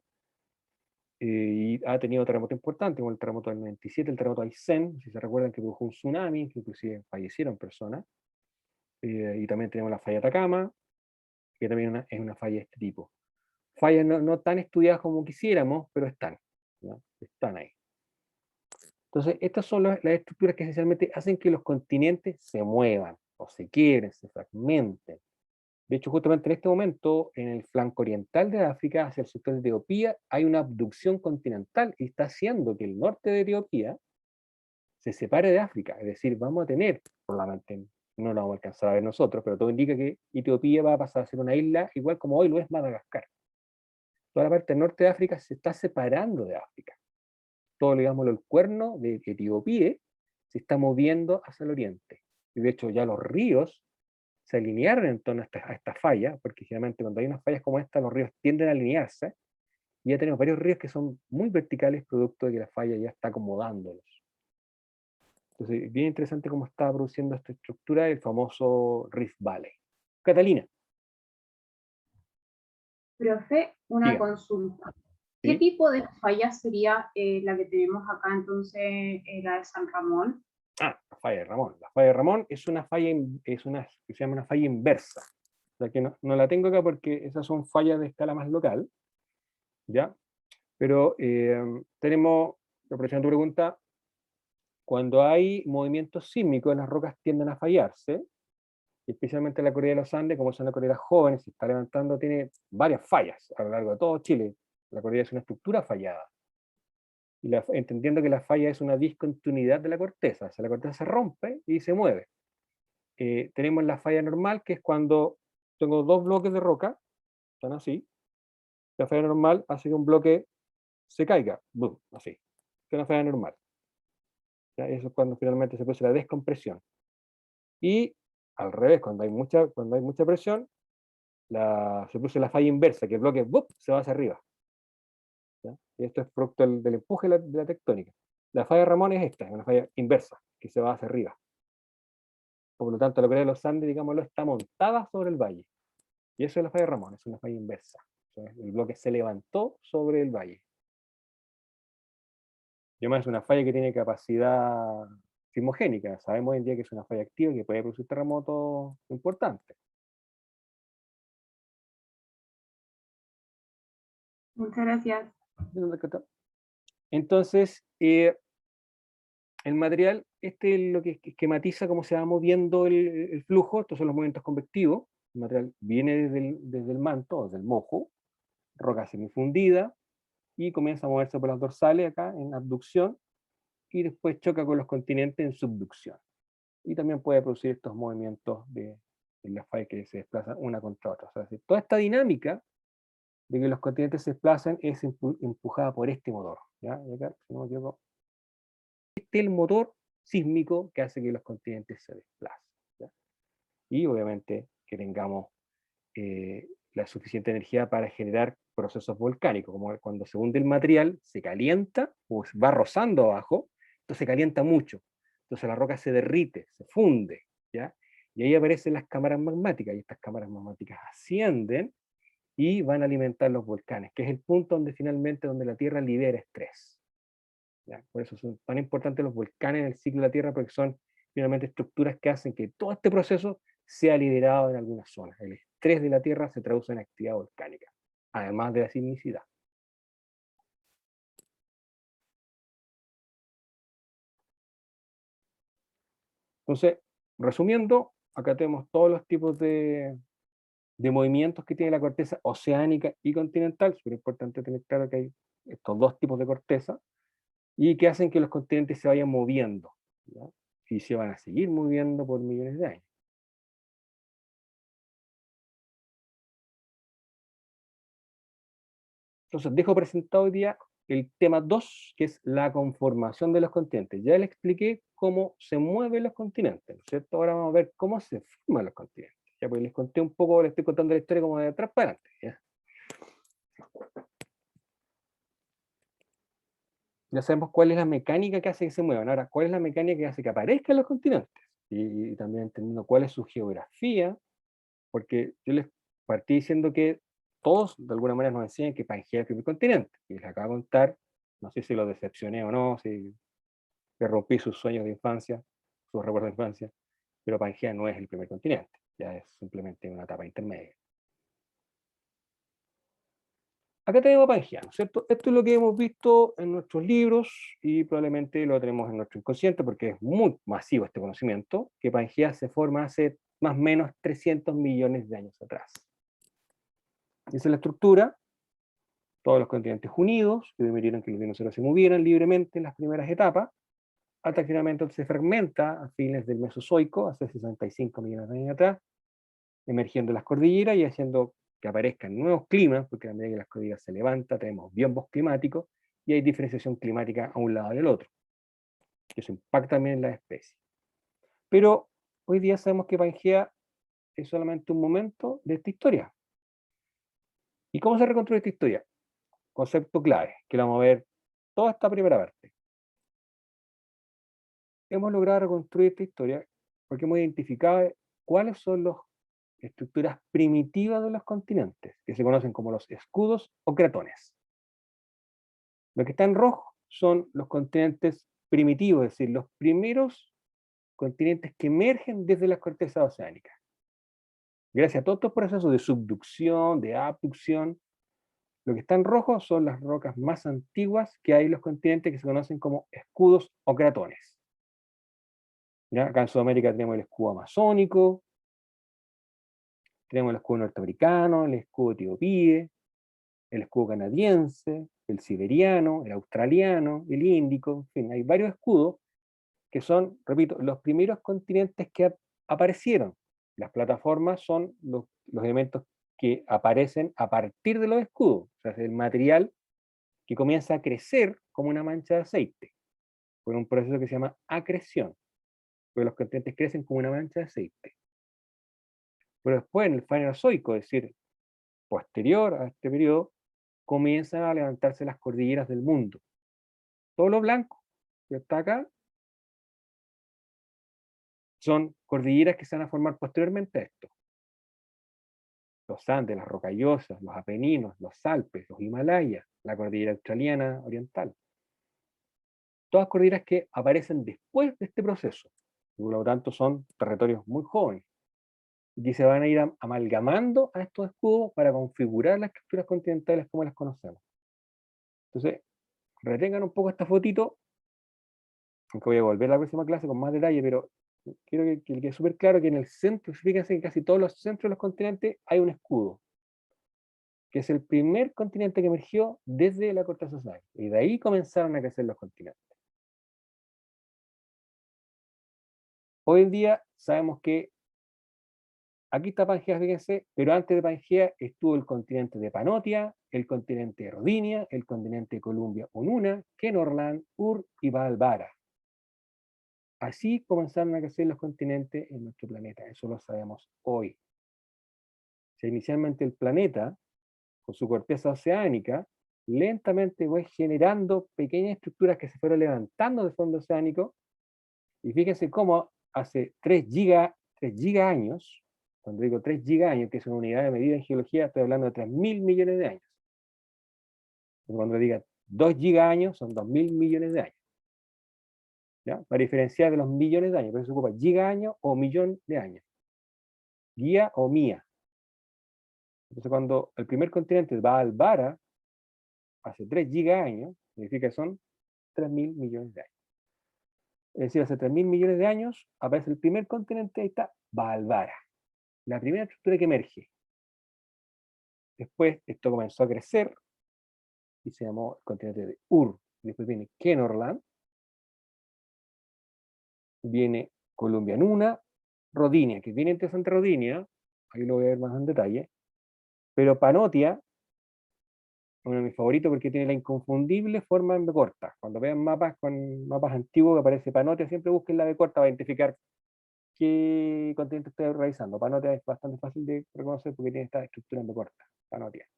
y ha tenido terremotos importantes, como el terremoto del 97, el terremoto de Aysén, si se recuerdan que produjo un tsunami, que inclusive fallecieron personas, y también tenemos la falla de Atacama, que también es una falla de este tipo. Fallas no tan estudiadas como quisiéramos, pero están, ¿no? Están ahí. Entonces, estas son las estructuras que esencialmente hacen que los continentes se muevan, o se quiebren, se fragmenten. De hecho, justamente en este momento, en el flanco oriental de África, hacia el sector de Etiopía, hay una abducción continental y está haciendo que el norte de Etiopía se separe de África. Es decir, vamos a tener, probablemente no lo vamos a alcanzar a ver nosotros, pero todo indica que Etiopía va a pasar a ser una isla, igual como hoy lo es Madagascar. Toda la parte del norte de África se está separando de África. Todo, digamos, el cuerno de Etiopía se está moviendo hacia el oriente. Y de hecho ya los ríos se alinearon en torno a esta falla, porque generalmente cuando hay unas fallas como esta, los ríos tienden a alinearse, y ya tenemos varios ríos que son muy verticales, producto de que la falla ya está acomodándolos. Entonces, bien interesante cómo está produciendo esta estructura el famoso Rift Valley. Catalina. Profe, una Dígame. consulta. ¿Qué ¿Sí? tipo de falla sería la que tenemos acá entonces, la de San Ramón? Ah, la falla de Ramón. La falla de Ramón es una falla, que se llama una falla inversa. O sea que no la tengo acá porque esas son fallas de escala más local, ¿ya? Pero tenemos, aprovechando tu pregunta, cuando hay movimientos sísmicos, las rocas tienden a fallarse, especialmente la cordillera de los Andes, como son las cordilleras jóvenes, se está levantando, tiene varias fallas a lo largo de todo Chile. La cordillera es una estructura fallada. Y entendiendo que la falla es una discontinuidad de la corteza, o sea, la corteza se rompe y se mueve. Tenemos la falla normal, que es cuando tengo dos bloques de roca, están así. La falla normal hace que un bloque se caiga, boom, así. Es una falla normal. ¿Ya? Eso es cuando finalmente se produce la descompresión. Y al revés, cuando hay mucha presión, se produce la falla inversa, que el bloque ¡bup!, se va hacia arriba. ¿Ya? Y esto es producto del empuje de la tectónica. La falla de Ramón es esta, es una falla inversa, que se va hacia arriba. Por lo tanto, la cordillera de los Andes, digámoslo, está montada sobre el valle. Y eso es la falla de Ramón, es una falla inversa. O sea, el bloque se levantó sobre el valle. Y además es una falla que tiene capacidad sismogénica. Sabemos hoy en día que es una falla activa que puede producir terremotos importantes. Muchas gracias. Entonces, el material, este es lo que esquematiza cómo se va moviendo el flujo. Estos son los movimientos convectivos. El material viene desde el manto, desde el mojo, roca semifundida, y comienza a moverse por las dorsales acá en abducción, y después choca con los continentes en subducción. Y también puede producir estos movimientos de las fallas que se desplazan una contra otra. O sea, toda esta dinámica de que los continentes se desplazan es empujada por este motor. ¿Ya? Y acá, si no me equivoco, este es el motor sísmico que hace que los continentes se desplacen. ¿Ya? Y obviamente que tengamos la suficiente energía para generar procesos volcánicos, como cuando se hunde el material, se calienta o va rozando abajo, entonces se calienta mucho, entonces la roca se derrite, se funde, ¿ya? Y ahí aparecen las cámaras magmáticas, y estas cámaras magmáticas ascienden y van a alimentar los volcanes, que es el punto donde finalmente donde la Tierra libera estrés. ¿Ya? Por eso son tan importantes los volcanes en el ciclo de la Tierra, porque son finalmente estructuras que hacen que todo este proceso sea liberado en algunas zonas. El estrés de la Tierra se traduce en actividad volcánica, además de la sismicidad. Entonces, resumiendo, acá tenemos todos los tipos de movimientos que tiene la corteza oceánica y continental. Súper importante tener claro que hay estos dos tipos de corteza, y que hacen que los continentes se vayan moviendo, ¿ya? Y se van a seguir moviendo por millones de años. Entonces, dejo presentado hoy día el tema 2, que es la conformación de los continentes. Ya les expliqué cómo se mueven los continentes, ¿no es cierto? Ahora vamos a ver cómo se forman los continentes. Ya pues les conté un poco, les estoy contando la historia como de atrás para adelante, ¿ya? Ya sabemos cuál es la mecánica que hace que se muevan. Ahora, ¿cuál es la mecánica que hace que aparezcan los continentes? Y también entendiendo cuál es su geografía, porque yo les partí diciendo que todos de alguna manera nos enseñan que Pangea es el primer continente, y les acabo de contar, no sé si lo decepcioné o no, si le rompí sus sueños de infancia, sus recuerdos de infancia, pero Pangea no es el primer continente, ya es simplemente una etapa intermedia. Acá tenemos Pangea, ¿no es cierto? Esto es lo que hemos visto en nuestros libros y probablemente lo tenemos en nuestro inconsciente porque es muy masivo este conocimiento, que Pangea se forma hace más o menos 300 millones de años atrás. Esa es la estructura, todos los continentes unidos, que permitieron que los dinosaurios se movieran libremente en las primeras etapas, hasta que finalmente se fragmenta a fines del Mesozoico, hace 65 millones de años atrás, emergiendo las cordilleras y haciendo que aparezcan nuevos climas, porque a medida que las cordilleras se levantan, tenemos biombos climáticos, y hay diferenciación climática a un lado y al otro, que eso impacta también en las especies. Pero hoy día sabemos que Pangea es solamente un momento de esta historia. ¿Y cómo se reconstruye esta historia? Concepto clave, que lo vamos a ver toda esta primera parte. Hemos logrado reconstruir esta historia porque hemos identificado cuáles son las estructuras primitivas de los continentes, que se conocen como los escudos o cratones. Lo que está en rojo son los continentes primitivos, es decir, los primeros continentes que emergen desde las cortezas oceánicas. Gracias a todos estos procesos de subducción, de abducción, lo que está en rojo son las rocas más antiguas que hay en los continentes que se conocen como escudos o cratones. ¿Ya? Acá en Sudamérica tenemos el escudo amazónico, tenemos el escudo norteamericano, el escudo etiopíe, el escudo canadiense, el siberiano, el australiano, el índico, en fin, hay varios escudos que son, repito, los primeros continentes que aparecieron. Las plataformas son los elementos que aparecen a partir de los escudos, o sea, es el material que comienza a crecer como una mancha de aceite, por un proceso que se llama acreción, porque los continentes crecen como una mancha de aceite. Pero después, en el Fanerozoico, es decir, posterior a este periodo, comienzan a levantarse las cordilleras del mundo. Todo lo blanco que está acá son cordilleras que se van a formar posteriormente a esto. Los Andes, las Rocallosas, los Apeninos, los Alpes, los Himalayas, la cordillera australiana oriental. Todas cordilleras que aparecen después de este proceso. Por lo tanto, son territorios muy jóvenes y que se van a ir amalgamando a estos escudos para configurar las estructuras continentales como las conocemos. Entonces, retengan un poco esta fotito, aunque voy a volver a la próxima clase con más detalle, pero quiero que quede súper claro que en el centro, fíjense que en casi todos los centros de los continentes hay un escudo, que es el primer continente que emergió desde la corteza oceánica, y de ahí comenzaron a crecer los continentes. Hoy en día sabemos que aquí está Pangea, fíjense, pero antes de Pangea estuvo el continente de Panotia, el continente de Rodinia, el continente de Columbia Ununa, Kenorland, Ur y Baalbara. Así comenzaron a crecer los continentes en nuestro planeta, eso lo sabemos hoy. O sea, inicialmente el planeta, con su corteza oceánica, lentamente fue generando pequeñas estructuras que se fueron levantando del fondo oceánico, y fíjense cómo hace 3 giga años, cuando digo 3 giga años, que es una unidad de medida en geología, estoy hablando de 3.000 millones de años. Y cuando diga 2 giga años, son 2.000 millones de años. ¿Ya? Para diferenciar de los millones de años, por eso se ocupa giga año o millón de años. Guía o mía. Entonces cuando el primer continente va al Baalbara, hace 3 giga años, significa que son 3.000 millones de años. Es decir, hace 3.000 millones de años aparece el primer continente, ahí está Baalbara, la primera estructura que emerge. Después esto comenzó a crecer y se llamó el continente de Ur. Después viene Kenorland, viene Columbia Nuna, Rodinia, que es bien interesante Rodinia, ahí lo voy a ver más en detalle, pero Panotia, uno de mis favoritos porque tiene la inconfundible forma en B corta. Cuando vean mapas con mapas antiguos que aparece Panotia, siempre busquen la B corta para identificar qué continente estoy revisando. Panotia es bastante fácil de reconocer porque tiene esta estructura en B corta, Panotia.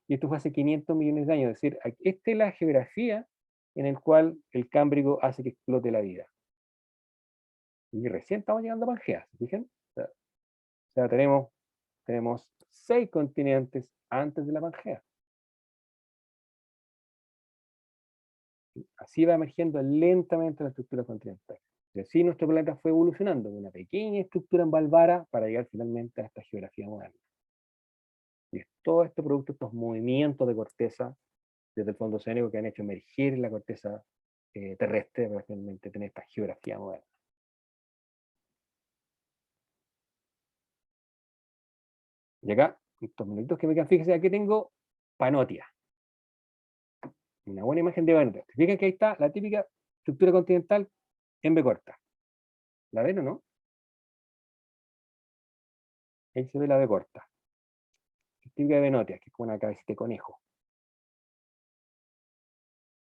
Y esto fue hace 500 millones de años, es decir, esta es la geografía en la cual el Cámbrico hace que explote la vida. Y recién estamos llegando a Pangea, ¿se fijan? O sea, tenemos 6 continentes antes de la Pangea. Así va emergiendo lentamente la estructura continental. Y así nuestro planeta fue evolucionando de una pequeña estructura en Baalbara para llegar finalmente a esta geografía moderna. Y es todo esto producto de estos movimientos de corteza desde el fondo oceánico que han hecho emergir la corteza terrestre para finalmente tener esta geografía moderna. Y acá, estos minutitos que me quedan, fíjense, aquí tengo Panotia. Una buena imagen de Panotia. Fíjense que ahí está la típica estructura continental en B corta. ¿La ven o no? Ahí se ve la B corta. Típica de Panotia, que es como una cabecita de conejo.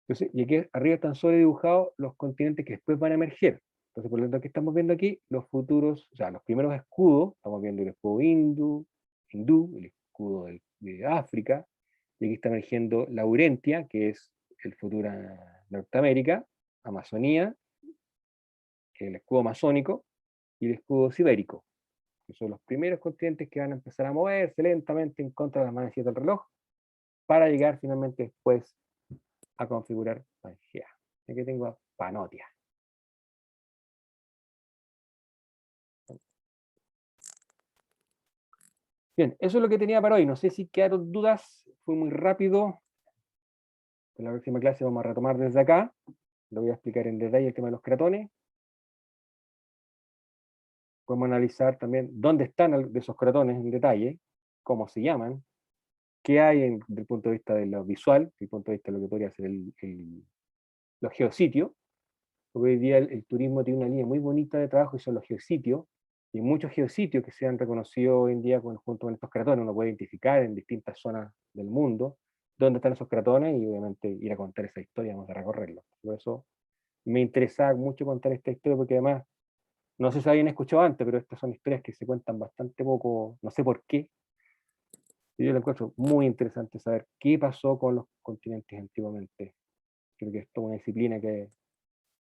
Entonces, y aquí arriba están solo dibujados los continentes que después van a emerger. Entonces, por lo tanto, que estamos viendo aquí, los futuros, o sea, los primeros escudos, estamos viendo el escudo hindú, el escudo de África, y aquí está emergiendo Laurentia, que es el futuro Norteamérica, Amazonía, el escudo amazónico, y el escudo sibérico, que son los primeros continentes que van a empezar a moverse lentamente en contra de las manecillas del reloj, para llegar finalmente después a configurar Pangea. Aquí tengo a Panotia. Bien, eso es lo que tenía para hoy. No sé si quedaron dudas, fue muy rápido. En la próxima clase vamos a retomar desde acá. Lo voy a explicar en detalle el tema de los cratones. Podemos analizar también dónde están de esos cratones en detalle, cómo se llaman, qué hay desde el punto de vista de lo visual, desde el punto de vista de lo que podría ser los geositios. Porque hoy día el turismo tiene una línea muy bonita de trabajo y son los geositios. Y muchos geositios que se han reconocido hoy en día junto con estos cratones, uno puede identificar en distintas zonas del mundo dónde están esos cratones y obviamente ir a contar esa historia, vamos a recorrerlo. Por eso me interesa mucho contar esta historia porque además, no sé si habían escuchado antes, pero estas son historias que se cuentan bastante poco, no sé por qué. Y yo lo encuentro muy interesante saber qué pasó con los continentes antiguamente. Creo que esto es una disciplina que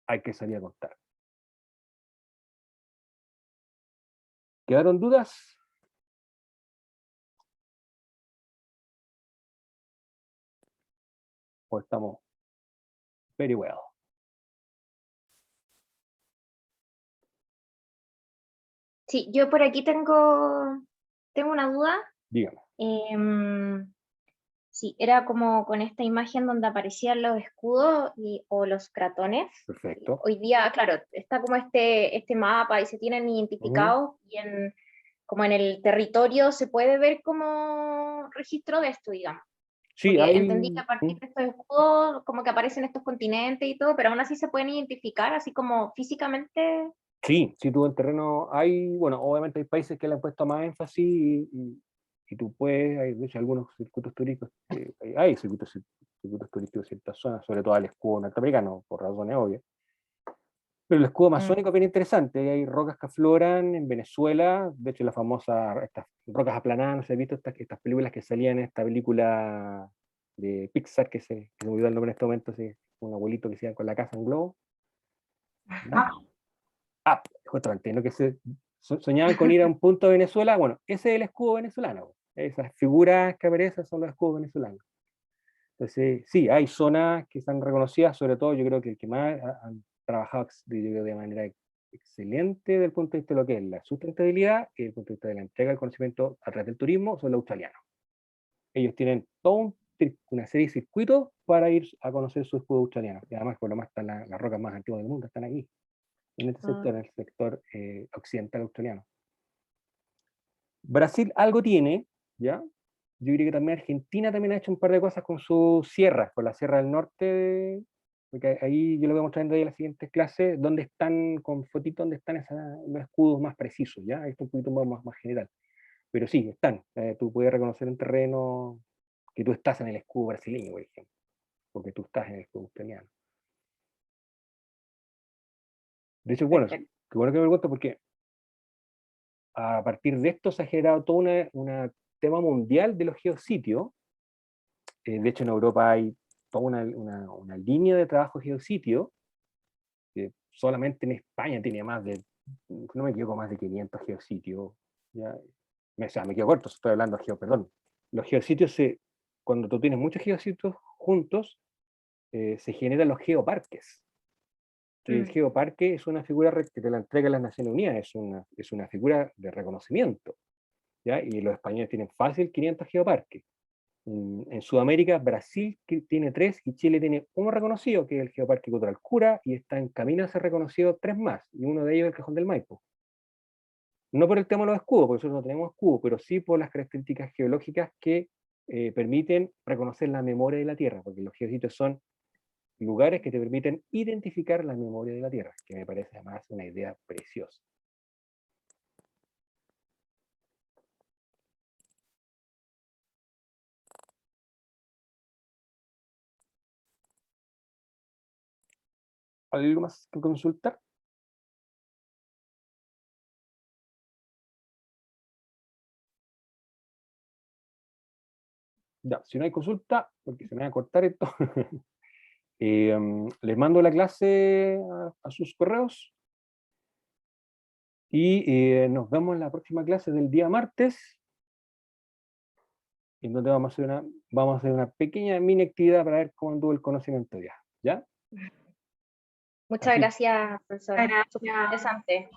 hay que salir a contar. ¿Quedaron dudas? ¿O estamos very well? Sí, yo por aquí tengo una duda. Dígame. Sí, era como con esta imagen donde aparecían los escudos o los cratones. Perfecto. Hoy día, claro, está como este mapa y se tienen identificados y como en el territorio se puede ver como registro de esto, digamos. Sí, Porque hay... entendí que a partir de estos escudos como que aparecen estos continentes y todo, pero aún así se pueden identificar así como físicamente. Sí, si tú en terreno hay, bueno, obviamente hay países que le han puesto más énfasis y tú puedes, hay de hecho algunos circuitos turísticos, hay circuitos turísticos en ciertas zonas, sobre todo al escudo norteamericano, por razones obvias. Pero el escudo amazónico es bien interesante, hay rocas que afloran en Venezuela, de hecho la famosa, estas rocas aplanadas, no sé, ¿has visto estas películas que salían en esta película de Pixar, que se me olvidó el nombre en este momento, sí, un abuelito que se iba con la casa en globo? Justamente, lo que soñaban con ir a un punto de Venezuela, bueno, ese es el escudo venezolano, esas figuras que aparecen son los escudos venezolanos. Entonces, sí, hay zonas que están reconocidas, sobre todo yo creo que el que más han trabajado de manera excelente desde el punto de vista de lo que es la sustentabilidad y desde el punto de vista de la entrega del conocimiento a través del turismo, son los australianos. Ellos tienen toda una serie de circuitos para ir a conocer su escudo australiano, y además por lo más están las rocas más antiguas del mundo, están aquí en este sector, en el sector occidental australiano. Brasil algo tiene, ¿ya? Yo creo que también Argentina también ha hecho un par de cosas con sus sierras, con la Sierra del Norte, porque ahí yo lo voy a mostrar en la siguiente clase, donde están, con fotitos, donde están los escudos más precisos, ¿ya? Esto es un poquito más general. Pero sí, están. Tú puedes reconocer en terreno que tú estás en el escudo brasileño, por ejemplo, porque tú estás en el escudo australiano. De hecho, bueno, qué bueno que me pregunto porque a partir de esto se ha generado todo un tema mundial de los geositios. De hecho, en Europa hay toda una línea de trabajo geositio, que solamente en España tiene más de, no me equivoco, más de 500 geositios. ¿Ya? O sea, me quedo corto, estoy hablando de perdón. Los geositios, cuando tú tienes muchos geositios juntos, se generan los geoparques. El geoparque es una figura que te la entrega las Naciones Unidas, es una figura de reconocimiento, ¿ya? Y los españoles tienen fácil 500 geoparques. En Sudamérica, Brasil tiene 3 y Chile tiene uno reconocido, que es el Geoparque Cultural Cura, y está en camino a ser reconocido 3 más, y uno de ellos es el Cajón del Maipo. No por el tema de los escudos, porque nosotros no tenemos escudo, pero sí por las características geológicas que permiten reconocer la memoria de la Tierra, porque los geositios son lugares que te permiten identificar la memoria de la Tierra, que me parece además una idea preciosa. ¿Algo más que consultar? Ya, si no hay consulta, porque se me va a cortar esto, les mando la clase a sus correos y nos vemos en la próxima clase del día martes, en donde vamos a hacer una pequeña mini actividad para ver cómo anduvo el conocimiento ya. ¿Ya? Muchas Así- gracias, profesor. Gracias. Súper interesante.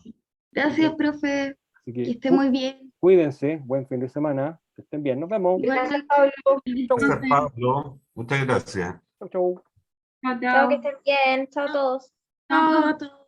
Gracias, profe. Así Que que esté muy bien. cuídense, buen fin de semana, que estén bien, nos vemos. Gracias, Pablo. Gracias, Pablo. Muchas gracias. Chau, chau. Chao, Chao, que chao. estén bien. Chao a todos. Chao a todos.